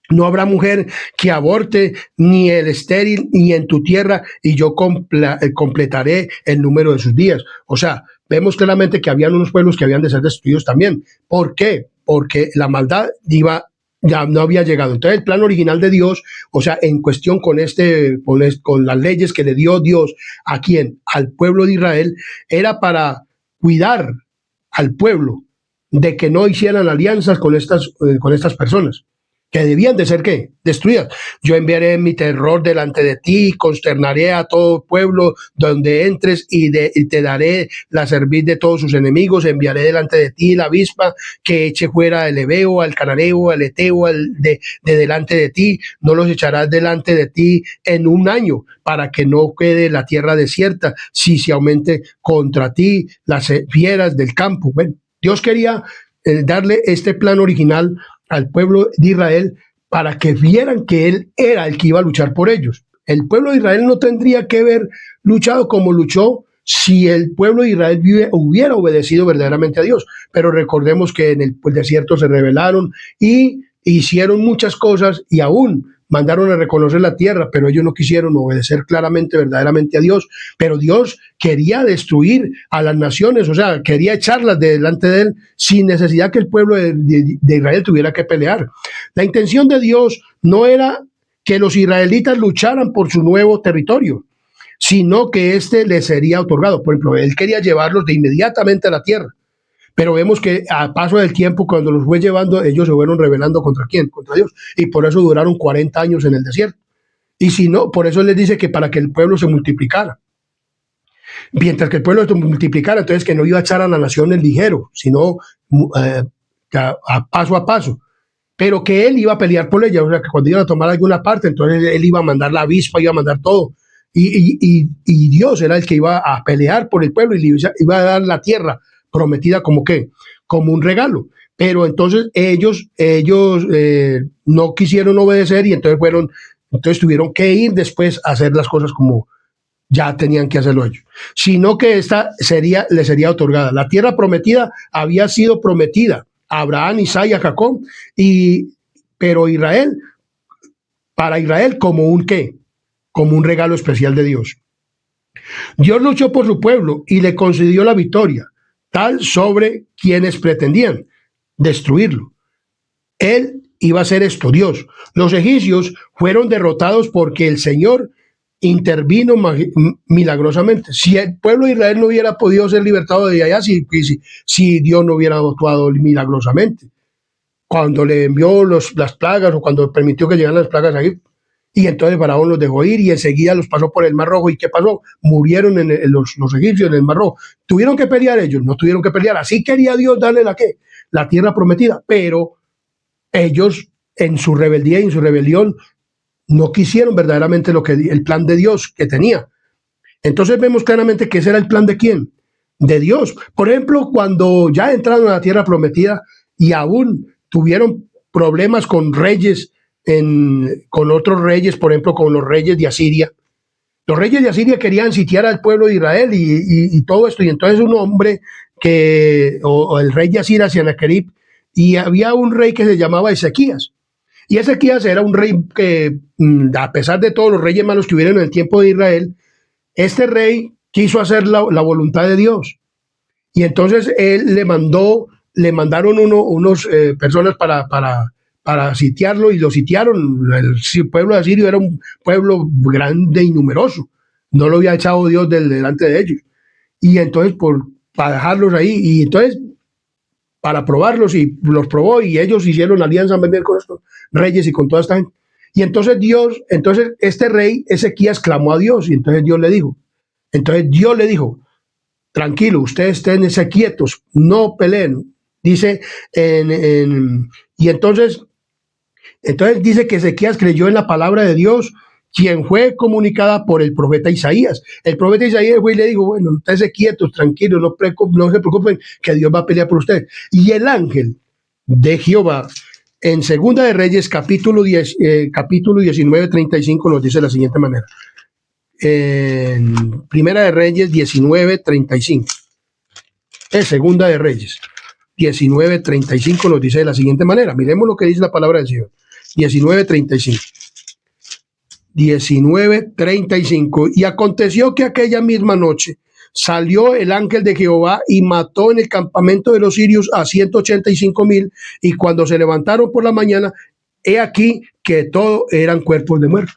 No habrá mujer que aborte, ni el estéril, ni en tu tierra, y yo completaré el número de sus días. O sea, vemos claramente que habían unos pueblos que habían de ser destruidos también. ¿Por qué? Porque la maldad ya no había llegado. Entonces el plan original de Dios, o sea, en cuestión con las leyes que le dio Dios a quién, al pueblo de Israel, era para cuidar al pueblo de que no hicieran alianzas con estas personas, que debían de ser ¿qué? Destruidas. Yo enviaré mi terror delante de ti, consternaré a todo pueblo donde entres y te daré la cerviz de todos sus enemigos. Enviaré delante de ti la avispa que eche fuera el heveo, al cananeo, al eteo, de delante de ti. No los echarás delante de ti en un año, para que no quede la tierra desierta, si se aumente contra ti las fieras del campo. Bueno, Dios quería darle este plan original al pueblo de Israel para que vieran que él era el que iba a luchar por ellos. El pueblo de Israel no tendría que haber luchado como luchó si el pueblo de Israel hubiera obedecido verdaderamente a Dios. Pero recordemos que en el desierto se rebelaron y hicieron muchas cosas y aún mandaron a reconocer la tierra, pero ellos no quisieron obedecer claramente, verdaderamente a Dios. Pero Dios quería destruir a las naciones, o sea, quería echarlas delante de él sin necesidad que el pueblo de Israel tuviera que pelear. La intención de Dios no era que los israelitas lucharan por su nuevo territorio, sino que éste les sería otorgado. Por ejemplo, él quería llevarlos de inmediatamente a la tierra. Pero vemos que a paso del tiempo, cuando los fue llevando, ellos se fueron rebelando ¿contra quién? Contra Dios. Y por eso duraron 40 años en el desierto. Y si no, por eso les dice que para que el pueblo se multiplicara. Mientras que el pueblo se multiplicara, entonces que no iba a echar a la nación en ligero, sino eh, a paso a paso. Pero que él iba a pelear por ella, o sea, que cuando iban a tomar alguna parte, entonces él iba a mandar la avispa, iba a mandar todo. Y Dios era el que iba a pelear por el pueblo y le iba a dar la tierra prometida como que, como un regalo. Pero entonces ellos no quisieron obedecer y entonces tuvieron que ir después a hacer las cosas como ya tenían que hacerlo ellos, sino que le sería otorgada. La tierra prometida había sido prometida a Abraham, Isaac y a Jacob, pero para Israel como un qué, como un regalo especial de Dios. Dios luchó por su pueblo y le concedió la victoria, tal sobre quienes pretendían destruirlo. Él iba a ser esto, Dios. Los egipcios fueron derrotados porque el Señor intervino milagrosamente. Si el pueblo de Israel no hubiera podido ser libertado de allá, si Dios no hubiera actuado milagrosamente, cuando le envió las plagas o cuando permitió que llegaran las plagas ahí, y entonces Faraón los dejó ir y enseguida los pasó por el Mar Rojo. ¿Y qué pasó? Murieron los egipcios en el Mar Rojo. ¿Tuvieron que pelear ellos? No tuvieron que pelear. Así quería Dios darle la tierra prometida, pero ellos en su rebeldía y en su rebelión no quisieron verdaderamente el plan de Dios que tenía. Entonces vemos claramente que ese era el plan de quién, de Dios. Por ejemplo, cuando ya entraron a la tierra prometida y aún tuvieron problemas con reyes, con otros reyes, por ejemplo, con los reyes de Asiria. Los reyes de Asiria querían sitiar al pueblo de Israel y todo esto. Y entonces un hombre o el rey de Asiria, Sennacherib, y había un rey que se llamaba Ezequías. Y Ezequías era un rey que, a pesar de todos los reyes malos que hubieron en el tiempo de Israel, este rey quiso hacer la voluntad de Dios. Y entonces él le mandaron unos personas para sitiarlo y lo sitiaron. El pueblo de Asirio era un pueblo grande y numeroso. No lo había echado Dios delante de ellos. Y entonces para dejarlos ahí, y entonces para probarlos, y los probó, y ellos hicieron alianza con estos reyes y con toda esta gente. Y entonces este rey Ezequías clamó a Dios, y entonces Dios le dijo, tranquilo, ustedes estén quietos, no peleen. Dice, y entonces dice que Ezequías creyó en la palabra de Dios, quien fue comunicada por el profeta Isaías. El profeta Isaías fue y le dijo, bueno, ustedes quietos, tranquilos, no se preocupen, que Dios va a pelear por ustedes. Y el ángel de Jehová, en Segunda de Reyes, capítulo 19, 35, nos dice de la siguiente manera. En Primera de Reyes 19:35. Es Segunda de Reyes 19:35 nos dice de la siguiente manera. Miremos lo que dice la palabra del Señor. 19:35. 19:35. Y aconteció que aquella misma noche salió el ángel de Jehová y mató en el campamento de los sirios a 185,000, y cuando se levantaron por la mañana, he aquí que todo eran cuerpos de muertos.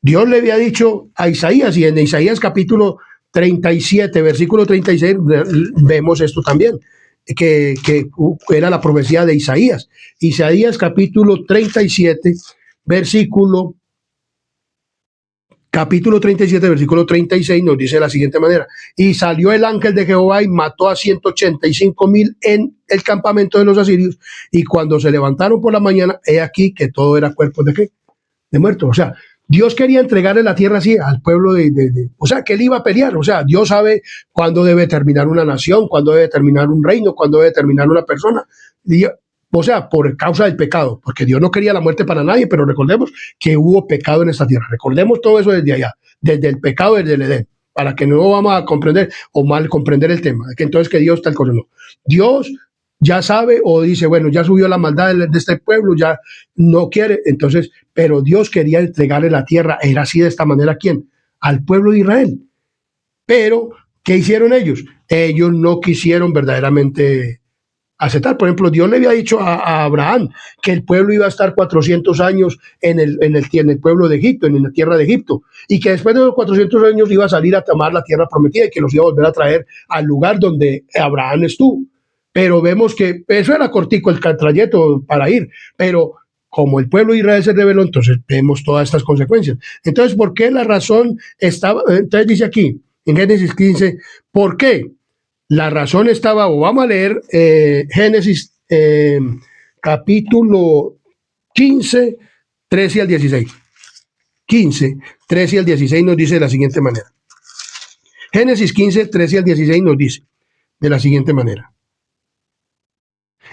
Dios le había dicho a Isaías, y en Isaías capítulo 37, versículo 36, vemos esto también, que era la profecía de Isaías. Isaías capítulo 37, versículo 36 nos dice de la siguiente manera: y salió el ángel de Jehová y mató a 185,000 en el campamento de los asirios, y cuando se levantaron por la mañana, he aquí que todo era cuerpos de ¿qué? De muertos. O sea, Dios quería entregarle la tierra así al pueblo o sea, que él iba a pelear. O sea, Dios sabe cuándo debe terminar una nación, cuándo debe terminar un reino, cuándo debe terminar una persona. O sea, por causa del pecado, porque Dios no quería la muerte para nadie, pero recordemos que hubo pecado en esta tierra. Recordemos todo eso desde allá, desde el pecado, desde el Edén, para que no vamos a comprender o mal comprender el tema, que entonces que Dios tal cosa no. Dios ya sabe o dice, bueno, ya subió la maldad de este pueblo, ya no quiere, entonces, pero Dios quería entregarle la tierra, era así de esta manera, ¿a quién? Al pueblo de Israel. Pero, ¿qué hicieron ellos? Ellos no quisieron verdaderamente aceptar. Por ejemplo, Dios le había dicho a Abraham que el pueblo iba a estar 400 años en el pueblo de Egipto, en la tierra de Egipto, y que después de los 400 años iba a salir a tomar la tierra prometida y que los iba a volver a traer al lugar donde Abraham estuvo. Pero vemos que eso era cortico el trayecto para ir, pero como el pueblo de Israel se rebeló, entonces vemos todas estas consecuencias. Entonces, ¿por qué la razón estaba? Entonces dice aquí, en Génesis 15, ¿por qué? La razón estaba, o vamos a leer Génesis capítulo 15, 13 al 16. 15, 13 al 16 nos dice de la siguiente manera. Génesis 15, 13 al 16 nos dice de la siguiente manera.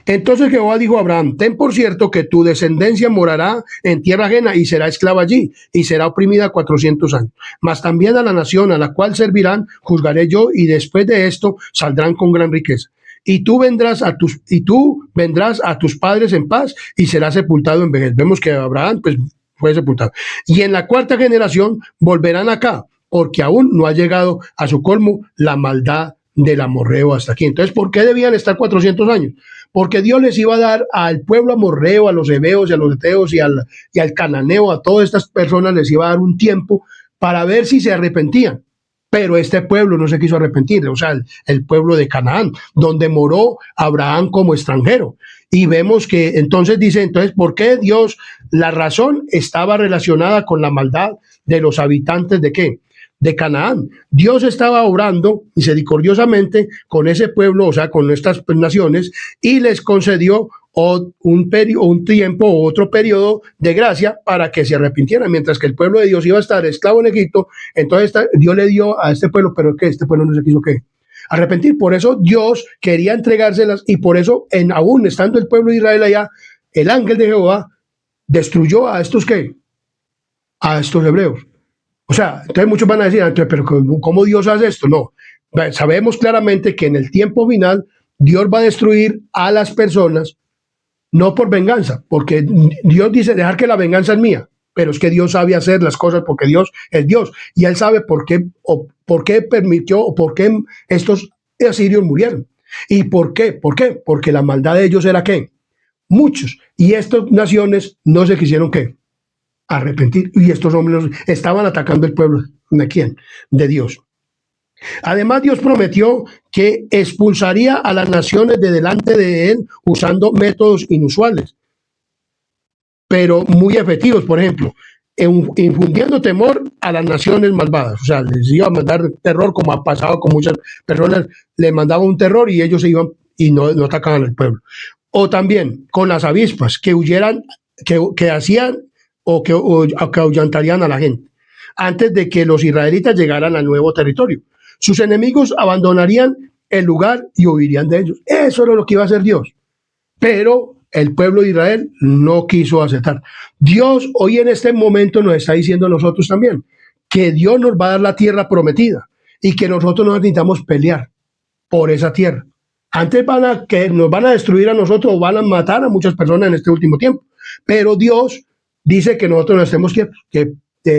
Entonces Jehová dijo a Abraham, ten por cierto que tu descendencia morará en tierra ajena y será esclava allí y será oprimida 400 años. Mas también a la nación a la cual servirán juzgaré yo y después de esto saldrán con gran riqueza. Y tú vendrás a tus padres en paz y serás sepultado en vejez. Vemos que Abraham pues fue sepultado. Y en la cuarta generación volverán acá, porque aún no ha llegado a su colmo la maldad del amorreo hasta aquí. Entonces, ¿por qué debían estar 400 años? Porque Dios les iba a dar al pueblo amorreo, a los heveos y a los heteos y al cananeo, a todas estas personas les iba a dar un tiempo para ver si se arrepentían. Pero este pueblo no se quiso arrepentir, o sea, el pueblo de Canaán, donde moró Abraham como extranjero. Y vemos que entonces dice, entonces, ¿por qué Dios? La razón estaba relacionada con la maldad de los habitantes de ¿qué? De Canaán. Dios estaba obrando misericordiosamente con ese pueblo, o sea, con estas naciones, y les concedió un tiempo o otro periodo de gracia para que se arrepintieran, mientras que el pueblo de Dios iba a estar esclavo en Egipto. Entonces Dios le dio a este pueblo, pero que este pueblo no se quiso arrepentir. Por eso Dios quería entregárselas y por eso, aún estando el pueblo de Israel allá, el ángel de Jehová destruyó a estos a estos hebreos. O sea, entonces muchos van a decir, pero ¿cómo Dios hace esto? No, sabemos claramente que en el tiempo final Dios va a destruir a las personas, no por venganza, porque Dios dice, dejar que la venganza es mía, pero es que Dios sabe hacer las cosas porque Dios es Dios, y Él sabe por qué permitió, o por qué estos asirios murieron. ¿Y por qué? ¿Por qué? Porque la maldad de ellos era ¿qué? Muchos, y estas naciones no se quisieron ¿qué? Arrepentir, y estos hombres estaban atacando el pueblo. ¿De quién? De Dios. Además, Dios prometió que expulsaría a las naciones de delante de él usando métodos inusuales, pero muy efectivos. Por ejemplo, infundiendo temor a las naciones malvadas. O sea, les iba a mandar terror, como ha pasado con muchas personas, les mandaba un terror y ellos se iban y no atacaban al pueblo. O también con las avispas que huyeran, que hacían o que ahuyantarían a la gente antes de que los israelitas llegaran al nuevo territorio. Sus enemigos abandonarían el lugar y huirían de ellos. Eso era lo que iba a hacer Dios. Pero el pueblo de Israel no quiso aceptar. Dios hoy en este momento nos está diciendo a nosotros también que Dios nos va a dar la tierra prometida y que nosotros no necesitamos pelear por esa tierra. Antes nos van a destruir a nosotros o van a matar a muchas personas en este último tiempo. Pero Dios dice que nosotros nos estemos quietos, que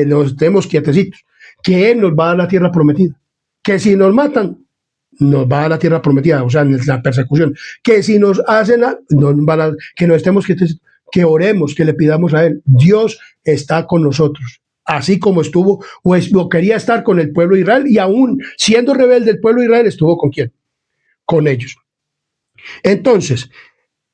nos estemos quietecitos, que Él nos va a dar la tierra prometida. Que si nos va a dar la tierra prometida, o sea, en la persecución. Que si nos hacen, que nos estemos quietos, que oremos, que le pidamos a Él. Dios está con nosotros. Así como estuvo, o quería estar con el pueblo de Israel, y aún siendo rebelde el pueblo de Israel, estuvo ¿con quién? Con ellos. Entonces,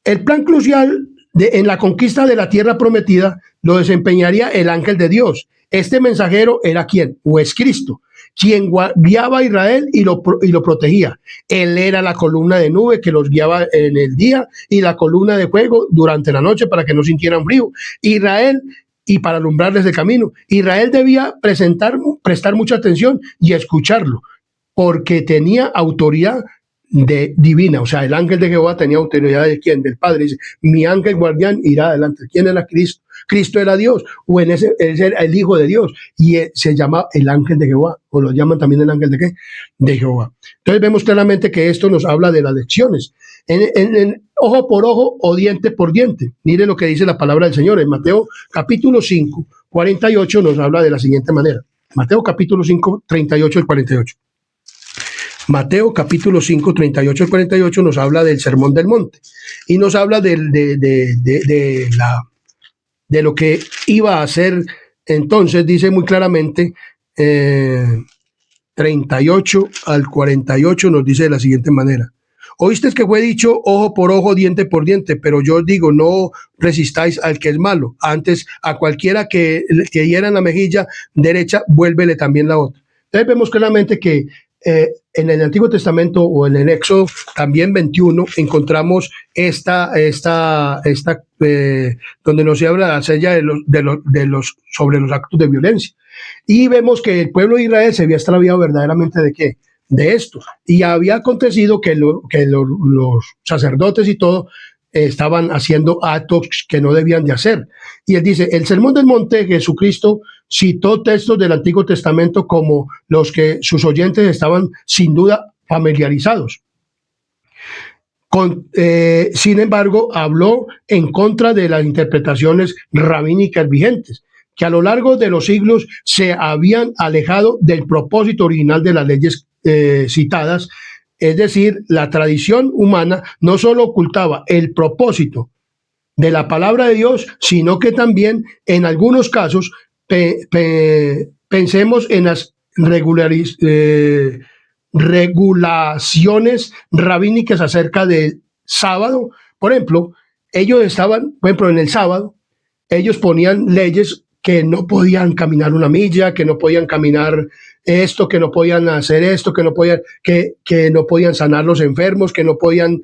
el plan crucial en la conquista de la tierra prometida lo desempeñaría el ángel de Dios. Este mensajero era ¿quién? O es Cristo, quien guiaba a Israel y lo protegía. Él era la columna de nube que los guiaba en el día y la columna de fuego durante la noche para que no sintieran frío. Israel, y para alumbrarles el camino. Israel debía prestar mucha atención y escucharlo, porque tenía autoridad divina. O sea, el ángel de Jehová tenía autoridad de quién? Del Padre. Dice, mi ángel guardián irá adelante. ¿Quién era Cristo? Cristo era Dios, o él era el Hijo de Dios, y se llama el ángel de Jehová, o lo llaman también el ángel de ¿qué? De Jehová. Entonces vemos claramente que esto nos habla de las lecciones. En ojo por ojo o diente por diente. Mire lo que dice la palabra del Señor. En Mateo capítulo 5, 48 nos habla de la siguiente manera. Mateo capítulo 5, 38 y 48. Mateo capítulo 5, 38 al 48 nos habla del Sermón del Monte y nos habla de lo que iba a hacer. Entonces dice muy claramente 38 al 48 nos dice de la siguiente manera. Oíste que fue dicho ojo por ojo, diente por diente, pero yo os digo, no resistáis al que es malo. Antes, a cualquiera que hiera en la mejilla derecha, vuélvele también la otra. Entonces vemos claramente que en el Antiguo Testamento o en el Éxodo también 21 encontramos donde nos habla acerca sobre los actos de violencia. Y vemos que el pueblo de Israel se había extraviado verdaderamente de qué, de esto. Y había acontecido que los sacerdotes y todo estaban haciendo actos que no debían de hacer. Y él dice, el Sermón del Monte, Jesucristo citó textos del Antiguo Testamento como los que sus oyentes estaban sin duda familiarizados. Sin embargo, habló en contra de las interpretaciones rabínicas vigentes, que a lo largo de los siglos se habían alejado del propósito original de las leyes citadas. Es decir, la tradición humana no solo ocultaba el propósito de la palabra de Dios, sino que también en algunos casos pensemos en las regulaciones rabínicas acerca del sábado. Por ejemplo, ellos estaban, por ejemplo, en el sábado, ellos ponían leyes que no podían caminar una milla, que no podían caminar esto, que no podían hacer esto, que no podían sanar los enfermos, que no podían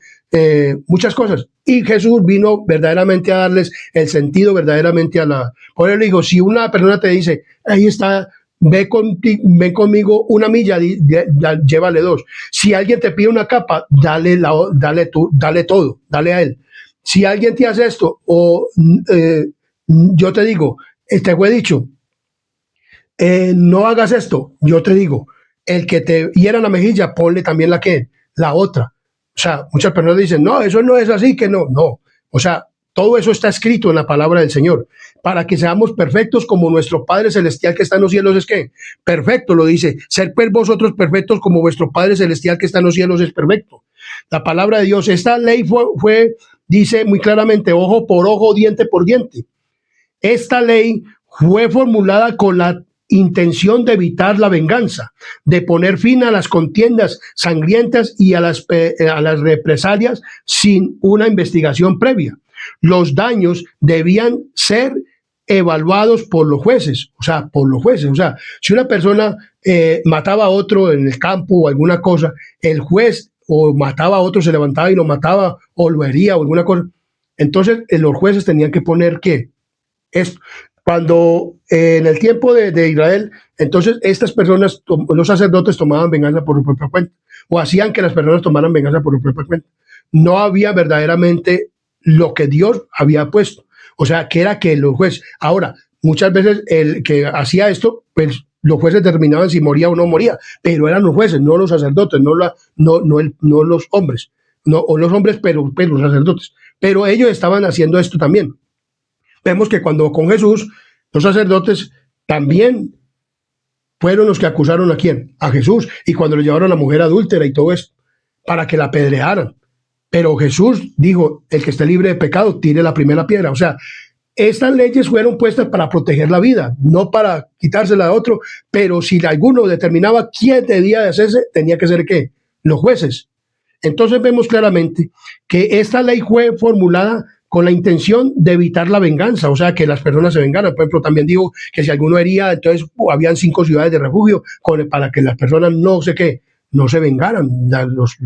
muchas cosas. Y Jesús vino verdaderamente a darles el sentido verdaderamente a la... Por eso le digo, si una persona te dice, ahí está, ven conmigo una milla, llévale dos. Si alguien te pide una capa, dale todo, dale a él. Si alguien te hace esto, yo te digo, te fue dicho, no hagas esto, yo te digo, el que te hiera la mejilla, ponle también la otra. O sea, muchas personas dicen, no, eso no es así, que no. O sea, todo eso está escrito en la palabra del Señor, para que seamos perfectos como nuestro Padre Celestial que está en los cielos es que perfecto, lo dice, ser pues vosotros perfectos como vuestro Padre Celestial que está en los cielos es perfecto. La palabra de Dios, esta ley dice muy claramente, ojo por ojo, diente por diente. Esta ley fue formulada con la intención de evitar la venganza, de poner fin a las contiendas sangrientas y a las represalias sin una investigación previa. Los daños debían ser evaluados por los jueces, o sea, si una persona mataba a otro en el campo o alguna cosa, el juez o mataba a otro, se levantaba y lo mataba o lo hería o alguna cosa, entonces los jueces tenían que poner ¿qué? Esto. Cuando en el tiempo de Israel, entonces estas personas, los sacerdotes tomaban venganza por su propia cuenta, o hacían que las personas tomaran venganza por su propia cuenta. No había verdaderamente lo que Dios había puesto, o sea, que era que los jueces. Ahora, muchas veces el que hacía esto, pues los jueces determinaban si moría o no moría, pero eran los jueces, no los sacerdotes, no los hombres, o los hombres, pero los sacerdotes. Pero ellos estaban haciendo esto también. Vemos que cuando con Jesús, los sacerdotes también fueron los que acusaron ¿a quién? A Jesús. Y cuando lo llevaron a la mujer adúltera y todo esto, para que la apedrearan. Pero Jesús dijo, el que esté libre de pecado, tire la primera piedra. O sea, estas leyes fueron puestas para proteger la vida, no para quitársela a otro. Pero si alguno determinaba quién debía de hacerse, tenía que ser ¿qué? Los jueces. Entonces vemos claramente que esta ley fue formulada con la intención de evitar la venganza, o sea, que las personas se vengaran. Por ejemplo, también digo que si alguno hería, entonces habían 5 ciudades de refugio para que las personas no se vengaran, los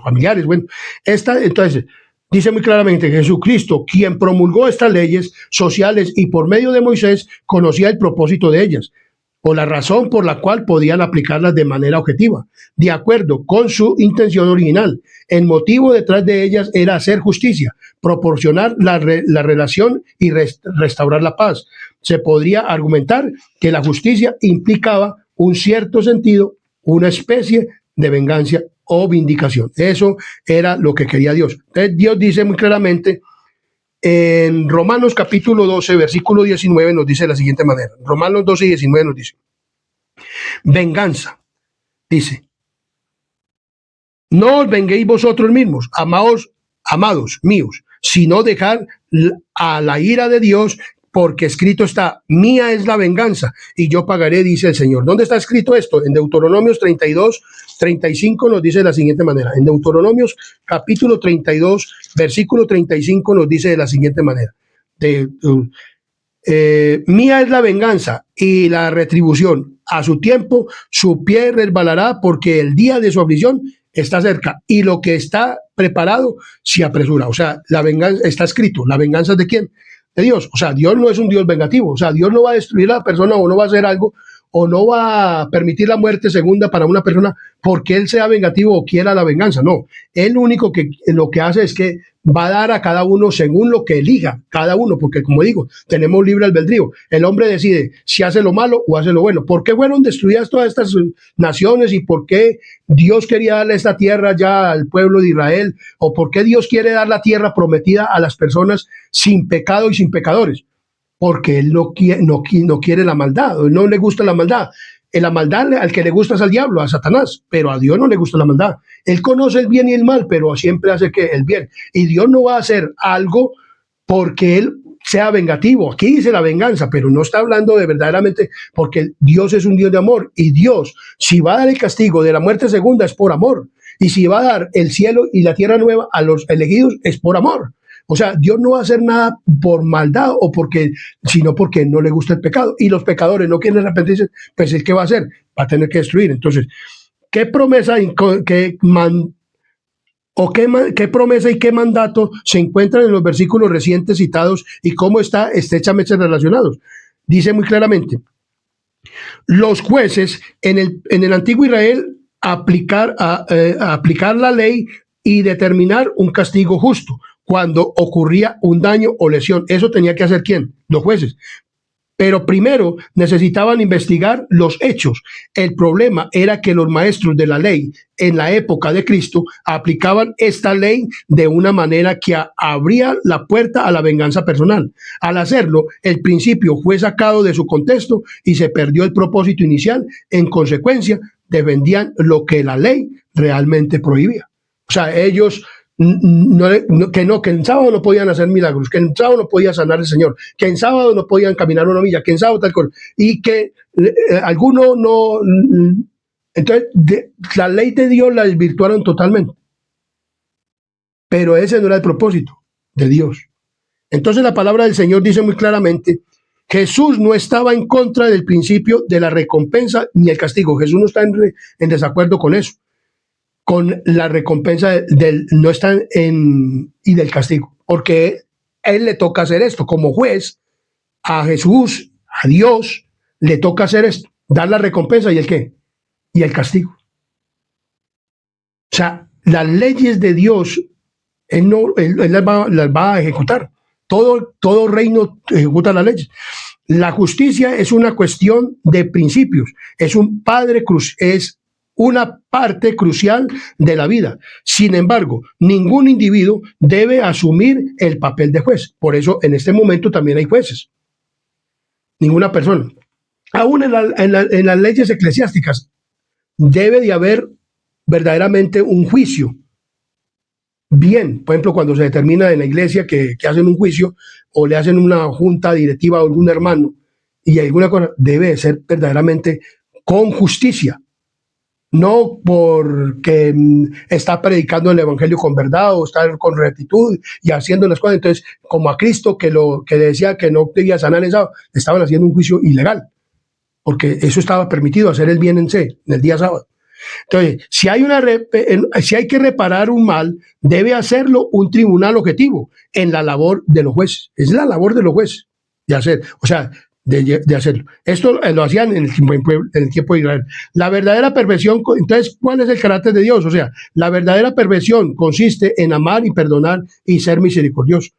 familiares. Bueno, entonces, dice muy claramente, Jesucristo, quien promulgó estas leyes sociales y por medio de Moisés, conocía el propósito de ellas, o la razón por la cual podían aplicarlas de manera objetiva, de acuerdo con su intención original. El motivo detrás de ellas era hacer justicia, proporcionar la relación y restaurar la paz. Se podría argumentar que la justicia implicaba un cierto sentido, una especie de venganza o vindicación. Eso era lo que quería Dios. Entonces Dios dice muy claramente, en Romanos capítulo 12, versículo 19 nos dice de la siguiente manera. Romanos 12 y 19 nos dice, venganza, dice, no os venguéis vosotros mismos, amados míos, sino dejar a la ira de Dios, porque escrito está, mía es la venganza y yo pagaré, dice el Señor. ¿Dónde está escrito esto? En Deuteronomios 32, 35 nos dice de la siguiente manera. En Deuteronomios capítulo 32, versículo 35 nos dice de la siguiente manera. Mía es la venganza y la retribución. A su tiempo su pie resbalará porque el día de su aflicción está cerca y lo que está preparado se apresura. O sea, la venganza está escrito. ¿La venganza es de quién? De Dios. O sea, Dios no es un Dios vengativo. O sea, Dios no va a destruir a la persona o no va a hacer algo o no va a permitir la muerte segunda para una persona porque él sea vengativo o quiera la venganza. No, él único que lo que hace es que va a dar a cada uno según lo que elija cada uno, porque como digo, tenemos libre albedrío. El hombre decide si hace lo malo o hace lo bueno. ¿Por qué fueron destruidas todas estas naciones y por qué Dios quería darle esta tierra ya al pueblo de Israel? ¿O por qué Dios quiere dar la tierra prometida a las personas sin pecado y sin pecadores? Porque él no quiere la maldad, no le gusta la maldad. La maldad al que le gusta es al diablo, a Satanás, pero a Dios no le gusta la maldad. Él conoce el bien y el mal, pero siempre hace que el bien. Y Dios no va a hacer algo porque él sea vengativo. Aquí dice la venganza, pero no está hablando de verdaderamente, porque Dios es un Dios de amor. Y Dios, si va a dar el castigo de la muerte segunda, es por amor. Y si va a dar el cielo y la tierra nueva a los elegidos, es por amor. O sea, Dios no va a hacer nada por maldad o porque, sino porque no le gusta el pecado. Y los pecadores no quieren arrepentirse, pues ¿qué va a hacer? Va a tener que destruir. Entonces, ¿qué promesa, qué promesa y qué mandato se encuentran en los versículos recientes citados y cómo está estrechamente relacionados? Dice muy claramente, los jueces en el antiguo Israel aplicar la ley y determinar un castigo justo cuando ocurría un daño o lesión. Eso tenía que hacer ¿quién? Los jueces. Pero primero necesitaban investigar los hechos. El problema era que los maestros de la ley en la época de Cristo aplicaban esta ley de una manera que abría la puerta a la venganza personal. Al hacerlo, el principio fue sacado de su contexto y se perdió el propósito inicial. En consecuencia, defendían lo que la ley realmente prohibía. O sea, ellos que en sábado no podían hacer milagros, que en sábado no podía sanar el Señor, que en sábado no podían caminar una milla, que en sábado tal cosa, y que algunos no. Entonces, la ley de Dios la desvirtuaron totalmente. Pero ese no era el propósito de Dios. Entonces, la palabra del Señor dice muy claramente: Jesús no estaba en contra del principio de la recompensa ni el castigo. Jesús no está en desacuerdo con eso, con la recompensa no está y del castigo, porque él le toca hacer esto como juez. A Jesús, a Dios, le toca hacer esto, dar la recompensa y el qué, y el castigo. O sea, las leyes de Dios, él las va a ejecutar. Todo reino ejecuta las leyes. La justicia es una cuestión de principios, es una parte crucial de la vida. Sin embargo, ningún individuo debe asumir el papel de juez. Por eso, en este momento también hay jueces. Ninguna persona. Aún en las leyes eclesiásticas debe de haber verdaderamente un juicio. Bien, por ejemplo, cuando se determina en la iglesia que hacen un juicio o le hacen una junta directiva a algún hermano y alguna cosa, debe de ser verdaderamente con justicia. No porque está predicando el evangelio con verdad o está con rectitud y haciendo las cosas. Entonces, como a Cristo que decía que no debía sanar el sábado, estaban haciendo un juicio ilegal, porque eso estaba permitido, hacer el bien en el día sábado. Entonces, si hay que reparar un mal, debe hacerlo un tribunal objetivo en la labor de los jueces. Es la labor de los jueces de hacer, o sea, de hacerlo. Esto lo hacían en el tiempo de Israel. La verdadera perfección, entonces, ¿cuál es el carácter de Dios? O sea, la verdadera perfección consiste en amar y perdonar y ser misericordioso.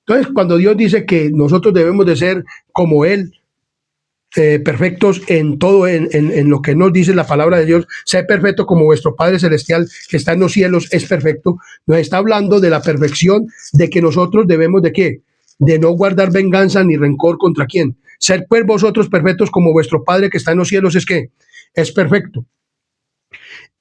Entonces, cuando Dios dice que nosotros debemos de ser como Él, perfectos en todo, en lo que nos dice la palabra de Dios, ser perfecto como vuestro Padre Celestial que está en los cielos es perfecto, nos está hablando de la perfección, de que nosotros debemos de ¿qué? De no guardar venganza ni rencor contra quién. Ser pues vosotros perfectos como vuestro Padre que está en los cielos es ¿qué? Es perfecto.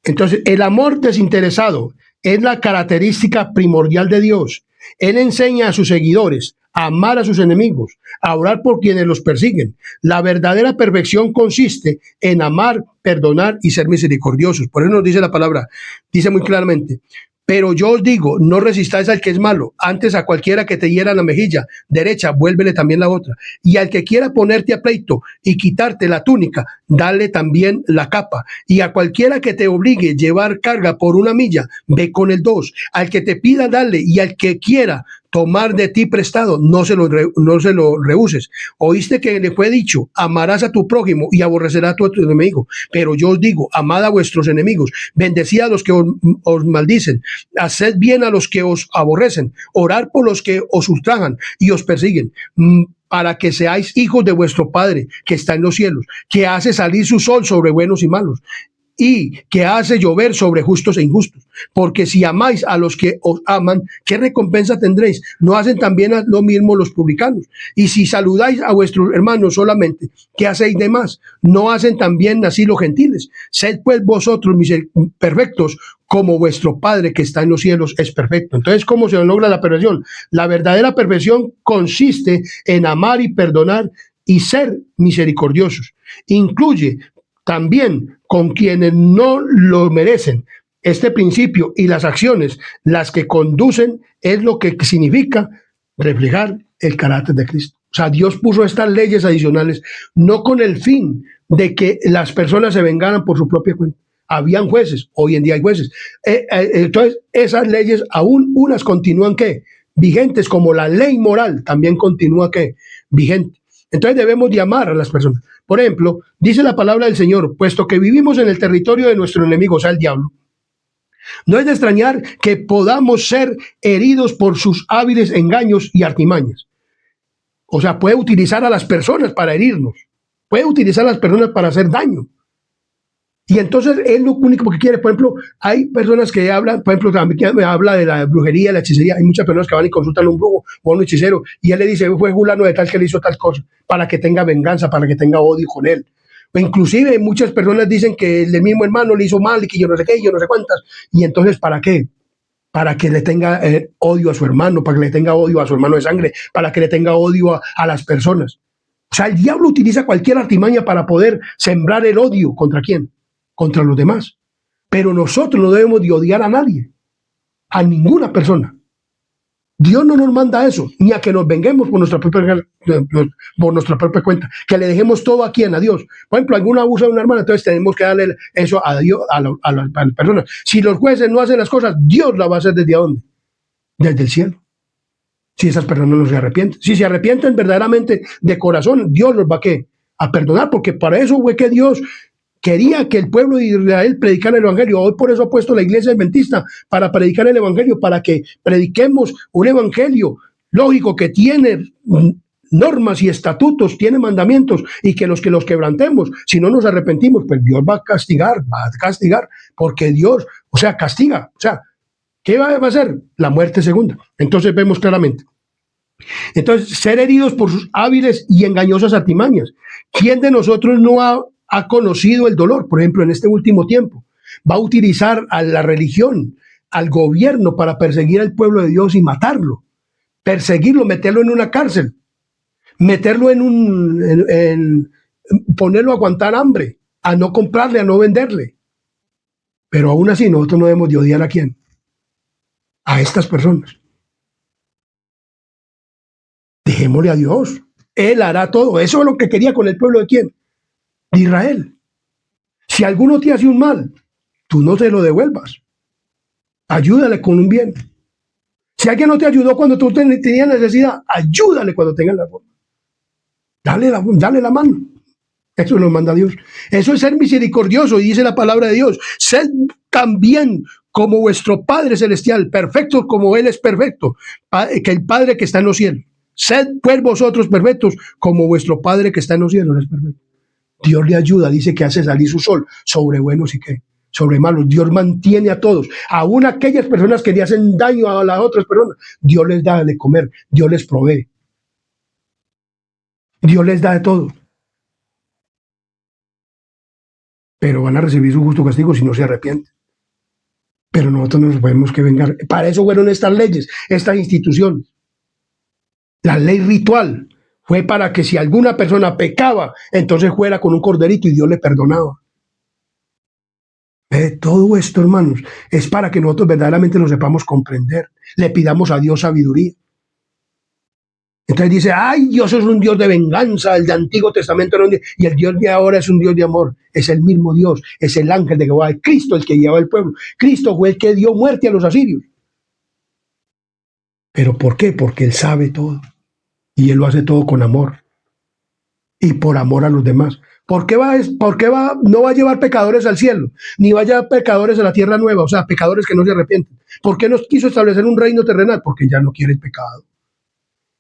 Entonces, el amor desinteresado es la característica primordial de Dios. Él enseña a sus seguidores a amar a sus enemigos, a orar por quienes los persiguen. La verdadera perfección consiste en amar, perdonar y ser misericordiosos. Por eso nos dice la palabra, dice muy claramente: pero yo os digo, no resistáis al que es malo, antes a cualquiera que te hiera la mejilla derecha, vuélvele también la otra. Y al que quiera ponerte a pleito y quitarte la túnica, dale también la capa. Y a cualquiera que te obligue a llevar carga por 1 milla, ve con el 2. Al que te pida, dale, y al que quiera tomar de ti prestado, no se lo rehuses. Oíste que le fue dicho: amarás a tu prójimo y aborrecerás a tu enemigo. Pero yo os digo, amad a vuestros enemigos, bendecid a los que os maldicen, haced bien a los que os aborrecen, orad por los que os ultrajan y os persiguen, para que seáis hijos de vuestro Padre que está en los cielos, que hace salir su sol sobre buenos y malos, y que hace llover sobre justos e injustos. Porque si amáis a los que os aman, ¿qué recompensa tendréis? ¿No hacen también lo mismo los publicanos? Y si saludáis a vuestros hermanos solamente, ¿qué hacéis de más? ¿No hacen también así los gentiles? Sed pues vosotros perfectos, como vuestro Padre que está en los cielos es perfecto. Entonces, ¿cómo se logra la perfección? La verdadera perfección consiste en amar y perdonar y ser misericordiosos. Incluye también con quienes no lo merecen. Este principio y las acciones, las que conducen, es lo que significa reflejar el carácter de Cristo. O sea, Dios puso estas leyes adicionales no con el fin de que las personas se vengaran por su propia cuenta. Habían jueces, hoy en día hay jueces. Entonces, esas leyes aún unas continúan ¿qué? Vigentes, como la ley moral también continúa ¿qué? Vigente. Entonces debemos de amar a las personas. Por ejemplo, dice la palabra del Señor: puesto que vivimos en el territorio de nuestro enemigo, o sea, el diablo, no es de extrañar que podamos ser heridos por sus hábiles engaños y artimañas. O sea, puede utilizar a las personas para herirnos, puede utilizar a las personas para hacer daño. Y entonces él lo único que quiere, por ejemplo, hay personas que hablan, por ejemplo, también me habla de la brujería, la hechicería. Hay muchas personas que van y consultan a un brujo o a un hechicero y él le dice: fue fulano de tal que le hizo tal cosa, para que tenga venganza, para que tenga odio con él. O inclusive muchas personas dicen que el mismo hermano le hizo mal y que yo no sé qué, yo no sé cuántas. Y entonces, ¿para qué? Para que le tenga odio a su hermano, para que le tenga odio a su hermano de sangre, para que le tenga odio a las personas. O sea, el diablo utiliza cualquier artimaña para poder sembrar el odio. ¿Contra quién? Contra los demás. Pero nosotros no debemos de odiar a nadie, a ninguna persona. Dios no nos manda eso, ni a que nos venguemos por nuestra propia cuenta, que le dejemos todo a quién, a Dios. Por ejemplo, algún abuso de una hermana, entonces tenemos que darle eso a Dios, a las personas. Si los jueces no hacen las cosas, Dios la va a hacer ¿desde dónde? Desde el cielo. Si esas personas no se arrepienten. Si se arrepienten verdaderamente de corazón, Dios los va a perdonar, porque para eso fue que Dios quería que el pueblo de Israel predicara el evangelio. Hoy por eso ha puesto la iglesia adventista para predicar el evangelio, para que prediquemos un evangelio lógico que tiene normas y estatutos, tiene mandamientos, y que los quebrantemos, si no nos arrepentimos, pues Dios va a castigar, porque Dios, o sea, castiga. O sea, ¿qué va a hacer? La muerte segunda. Entonces vemos claramente. Entonces, ser heridos por sus hábiles y engañosas artimañas. ¿Quién de nosotros no ha conocido el dolor? Por ejemplo, en este último tiempo, va a utilizar a la religión, al gobierno, para perseguir al pueblo de Dios y matarlo, perseguirlo, meterlo en una cárcel, meterlo ponerlo a aguantar hambre, a no comprarle, a no venderle. Pero aún así nosotros no debemos de odiar ¿a quién? A estas personas. Dejémosle a Dios. Él hará todo. Eso es lo que quería con el pueblo de quién? De Israel. Si alguno te hace un mal, tú no te lo devuelvas. Ayúdale con un bien. Si alguien no te ayudó cuando tú tenías necesidad, ayúdale cuando tengas la forma. Dale la mano. Eso nos manda Dios. Eso es ser misericordioso, y dice la palabra de Dios: sed también como vuestro Padre Celestial, perfectos como Él es perfecto, que el Padre que está en los cielos. Sed pues vosotros perfectos como vuestro Padre que está en los cielos es perfecto. Dios le ayuda, dice que hace salir su sol sobre buenos y qué, sobre malos. Dios mantiene a todos, aún aquellas personas que le hacen daño a las otras personas. Dios les da de comer, Dios les provee, Dios les da de todo. Pero van a recibir su justo castigo si no se arrepienten. Pero nosotros nos podemos que vengar. Para eso fueron estas leyes, estas instituciones. La ley ritual fue para que si alguna persona pecaba, entonces fuera con un corderito y Dios le perdonaba. Todo esto, hermanos, es para que nosotros verdaderamente lo sepamos comprender. Le pidamos a Dios sabiduría. Entonces dice, ay, Dios es un Dios de venganza, el de Antiguo Testamento era un Dios, y el Dios de ahora es un Dios de amor. Es el mismo Dios, es el ángel de Jehová, es Cristo el que lleva al pueblo. Cristo fue el que dio muerte a los asirios. ¿Pero por qué? Porque Él sabe todo. Y Él lo hace todo con amor. Y por amor a los demás. ¿Por qué no va a llevar pecadores al cielo? Ni va a llevar pecadores a la tierra nueva, o sea, pecadores que no se arrepienten. ¿Por qué nos quiso establecer un reino terrenal? Porque ya no quiere el pecado.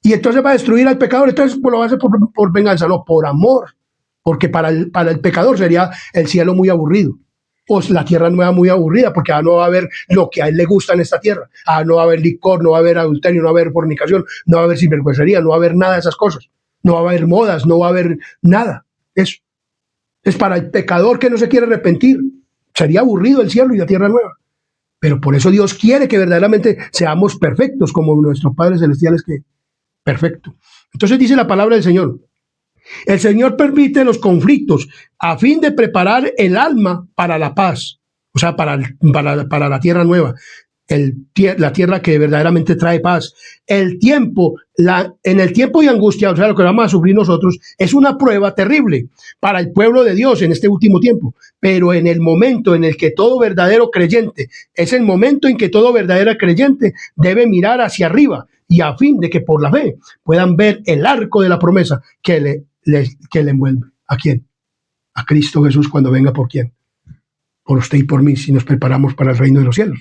Y entonces va a destruir al pecador, entonces lo va a hacer por venganza, no, por amor. Porque para el pecador sería el cielo muy aburrido. O la tierra nueva muy aburrida, porque no va a haber lo que a él le gusta en esta tierra. No va a haber licor, no va a haber adulterio, no va a haber fornicación, no va a haber sinvergüencería, no va a haber nada de esas cosas. No va a haber modas, no va a haber nada. Eso es para el pecador que no se quiere arrepentir. Sería aburrido el cielo y la tierra nueva. Pero por eso Dios quiere que verdaderamente seamos perfectos como nuestros padres celestiales que perfecto. Entonces dice la palabra del Señor. El Señor permite los conflictos a fin de preparar el alma para la paz, o sea, para la tierra nueva, la tierra que verdaderamente trae paz. En el tiempo de angustia, o sea, lo que vamos a sufrir nosotros, es una prueba terrible para el pueblo de Dios en este último tiempo. Pero en el momento en el que todo verdadero creyente, es el momento en que todo verdadero creyente debe mirar hacia arriba y a fin de que por la fe puedan ver el arco de la promesa que le envuelve. ¿A quién? A Cristo Jesús cuando venga. ¿Por quién? Por usted y por mí, si nos preparamos para el reino de los cielos.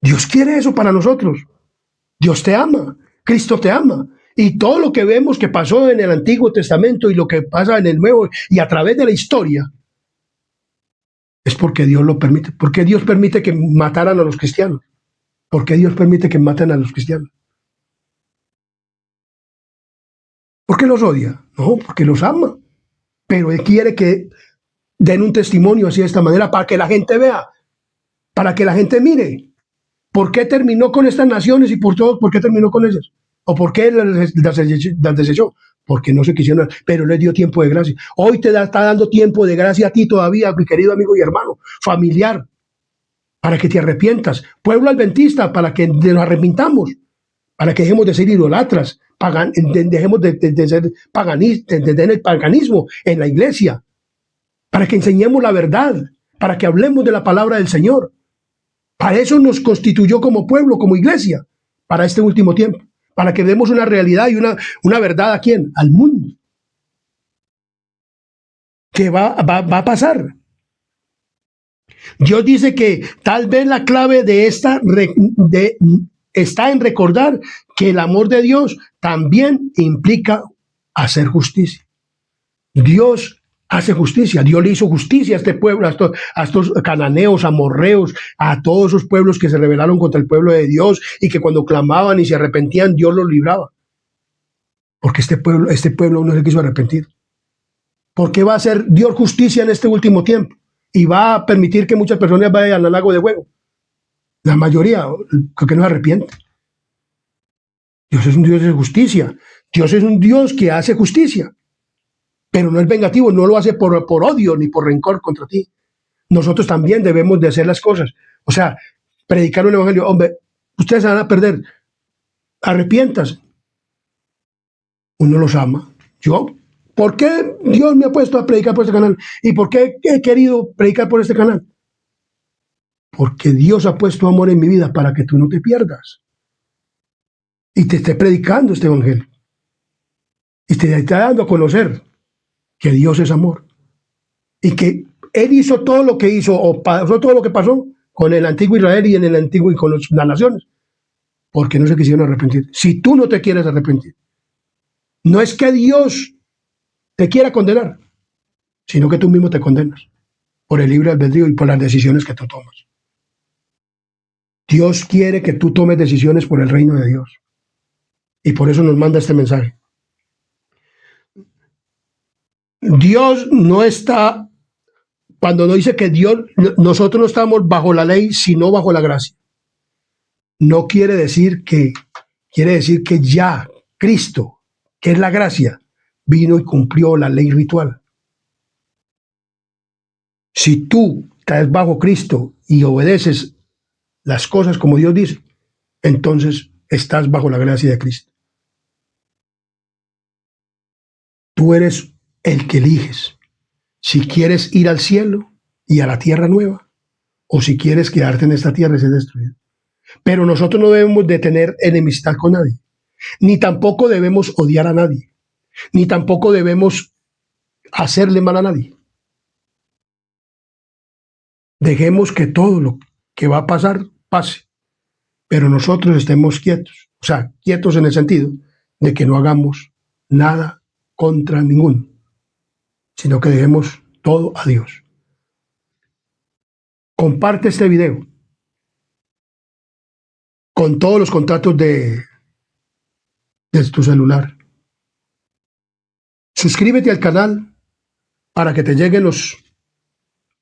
Dios quiere eso para nosotros. Dios te ama, Cristo te ama. Y todo lo que vemos que pasó en el Antiguo Testamento y lo que pasa en el Nuevo y a través de la historia es porque Dios lo permite. Porque Dios permite que mataran a los cristianos. Porque Dios permite que maten a los cristianos. ¿Por qué los odia? No, porque los ama. Pero Él quiere que den un testimonio así de esta manera para que la gente vea, para que la gente mire. ¿Por qué terminó con estas naciones y por qué terminó con ellas? ¿O por qué las desechó? Porque no se quisieron, pero les dio tiempo de gracia. Hoy está dando tiempo de gracia a ti todavía, mi querido amigo y hermano, familiar, para que te arrepientas. Pueblo adventista, para que nos arrepintamos, para que dejemos de ser idolatras, dejemos de ser paganistas, de tener el paganismo en la iglesia, para que enseñemos la verdad, para que hablemos de la palabra del Señor. Para eso nos constituyó como pueblo, como iglesia, para este último tiempo, para que demos una realidad y una verdad ¿a quién? Al mundo. Que va a pasar. Dios dice que tal vez la clave de está en recordar que el amor de Dios también implica hacer justicia. Dios hace justicia. Dios le hizo justicia a este pueblo, a estos cananeos, amorreos, a todos esos pueblos que se rebelaron contra el pueblo de Dios y que cuando clamaban y se arrepentían, Dios los libraba. Porque este pueblo no se quiso arrepentir. Porque va a hacer Dios justicia en este último tiempo y va a permitir que muchas personas vayan al lago de fuego. La mayoría, que no se arrepiente. Dios es un Dios de justicia. Dios es un Dios que hace justicia. Pero no es vengativo, no lo hace por odio ni por rencor contra ti. Nosotros también debemos de hacer las cosas. O sea, predicar un evangelio. Hombre, ustedes se van a perder. Arrepiéntase. Uno los ama. ¿Por qué Dios me ha puesto a predicar por este canal? ¿Y por qué he querido predicar por este canal? Porque Dios ha puesto amor en mi vida para que tú no te pierdas. Y te esté predicando este evangelio. Y te está dando a conocer que Dios es amor. Y que Él hizo todo lo que hizo, o pasó todo lo que pasó con el antiguo Israel y en el antiguo y con las naciones. Porque no se quisieron arrepentir. Si tú no te quieres arrepentir, no es que Dios te quiera condenar, sino que tú mismo te condenas por el libre albedrío y por las decisiones que tú tomas. Dios quiere que tú tomes decisiones por el reino de Dios. Y por eso nos manda este mensaje. Dios no está, cuando nos dice que nosotros no estamos bajo la ley, sino bajo la gracia. No quiere decir que quiere decir que ya Cristo, que es la gracia, vino y cumplió la ley ritual. Si tú estás bajo Cristo y obedeces las cosas como Dios dice, entonces estás bajo la gracia de Cristo. Tú eres el que eliges si quieres ir al cielo y a la tierra nueva, o si quieres quedarte en esta tierra y ser destruido. Pero nosotros no debemos de tener enemistad con nadie, ni tampoco debemos odiar a nadie, ni tampoco debemos hacerle mal a nadie. Dejemos que todo lo que va a pasar, pase, pero nosotros estemos quietos, o sea, quietos en el sentido de que no hagamos nada contra ninguno, sino que dejemos todo a Dios. Comparte este video con todos los contactos de tu celular. Suscríbete al canal para que te lleguen los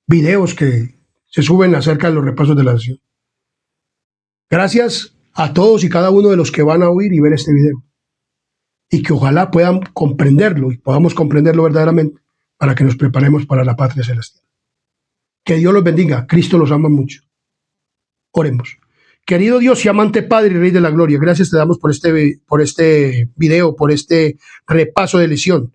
videos que se suben acerca de los repasos de la sesión. Gracias a todos y cada uno de los que van a oír y ver este video. Y que ojalá puedan comprenderlo y podamos comprenderlo verdaderamente para que nos preparemos para la patria celestial. Que Dios los bendiga. Cristo los ama mucho. Oremos. Querido Dios y amante Padre y Rey de la Gloria, gracias te damos por este video, por este repaso de lección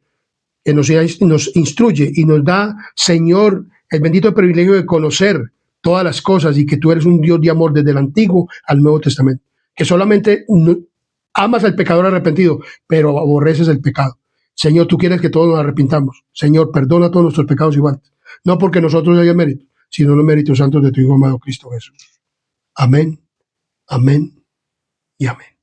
que nos instruye y nos da, Señor, el bendito privilegio de conocer todas las cosas y que tú eres un Dios de amor desde el Antiguo al Nuevo Testamento. Que solamente amas al pecador arrepentido, pero aborreces el pecado. Señor, tú quieres que todos nos arrepintamos. Señor, perdona todos nuestros pecados y faltas. No porque nosotros haya mérito, sino los méritos santos de tu Hijo amado Cristo Jesús. Amén, amén y amén.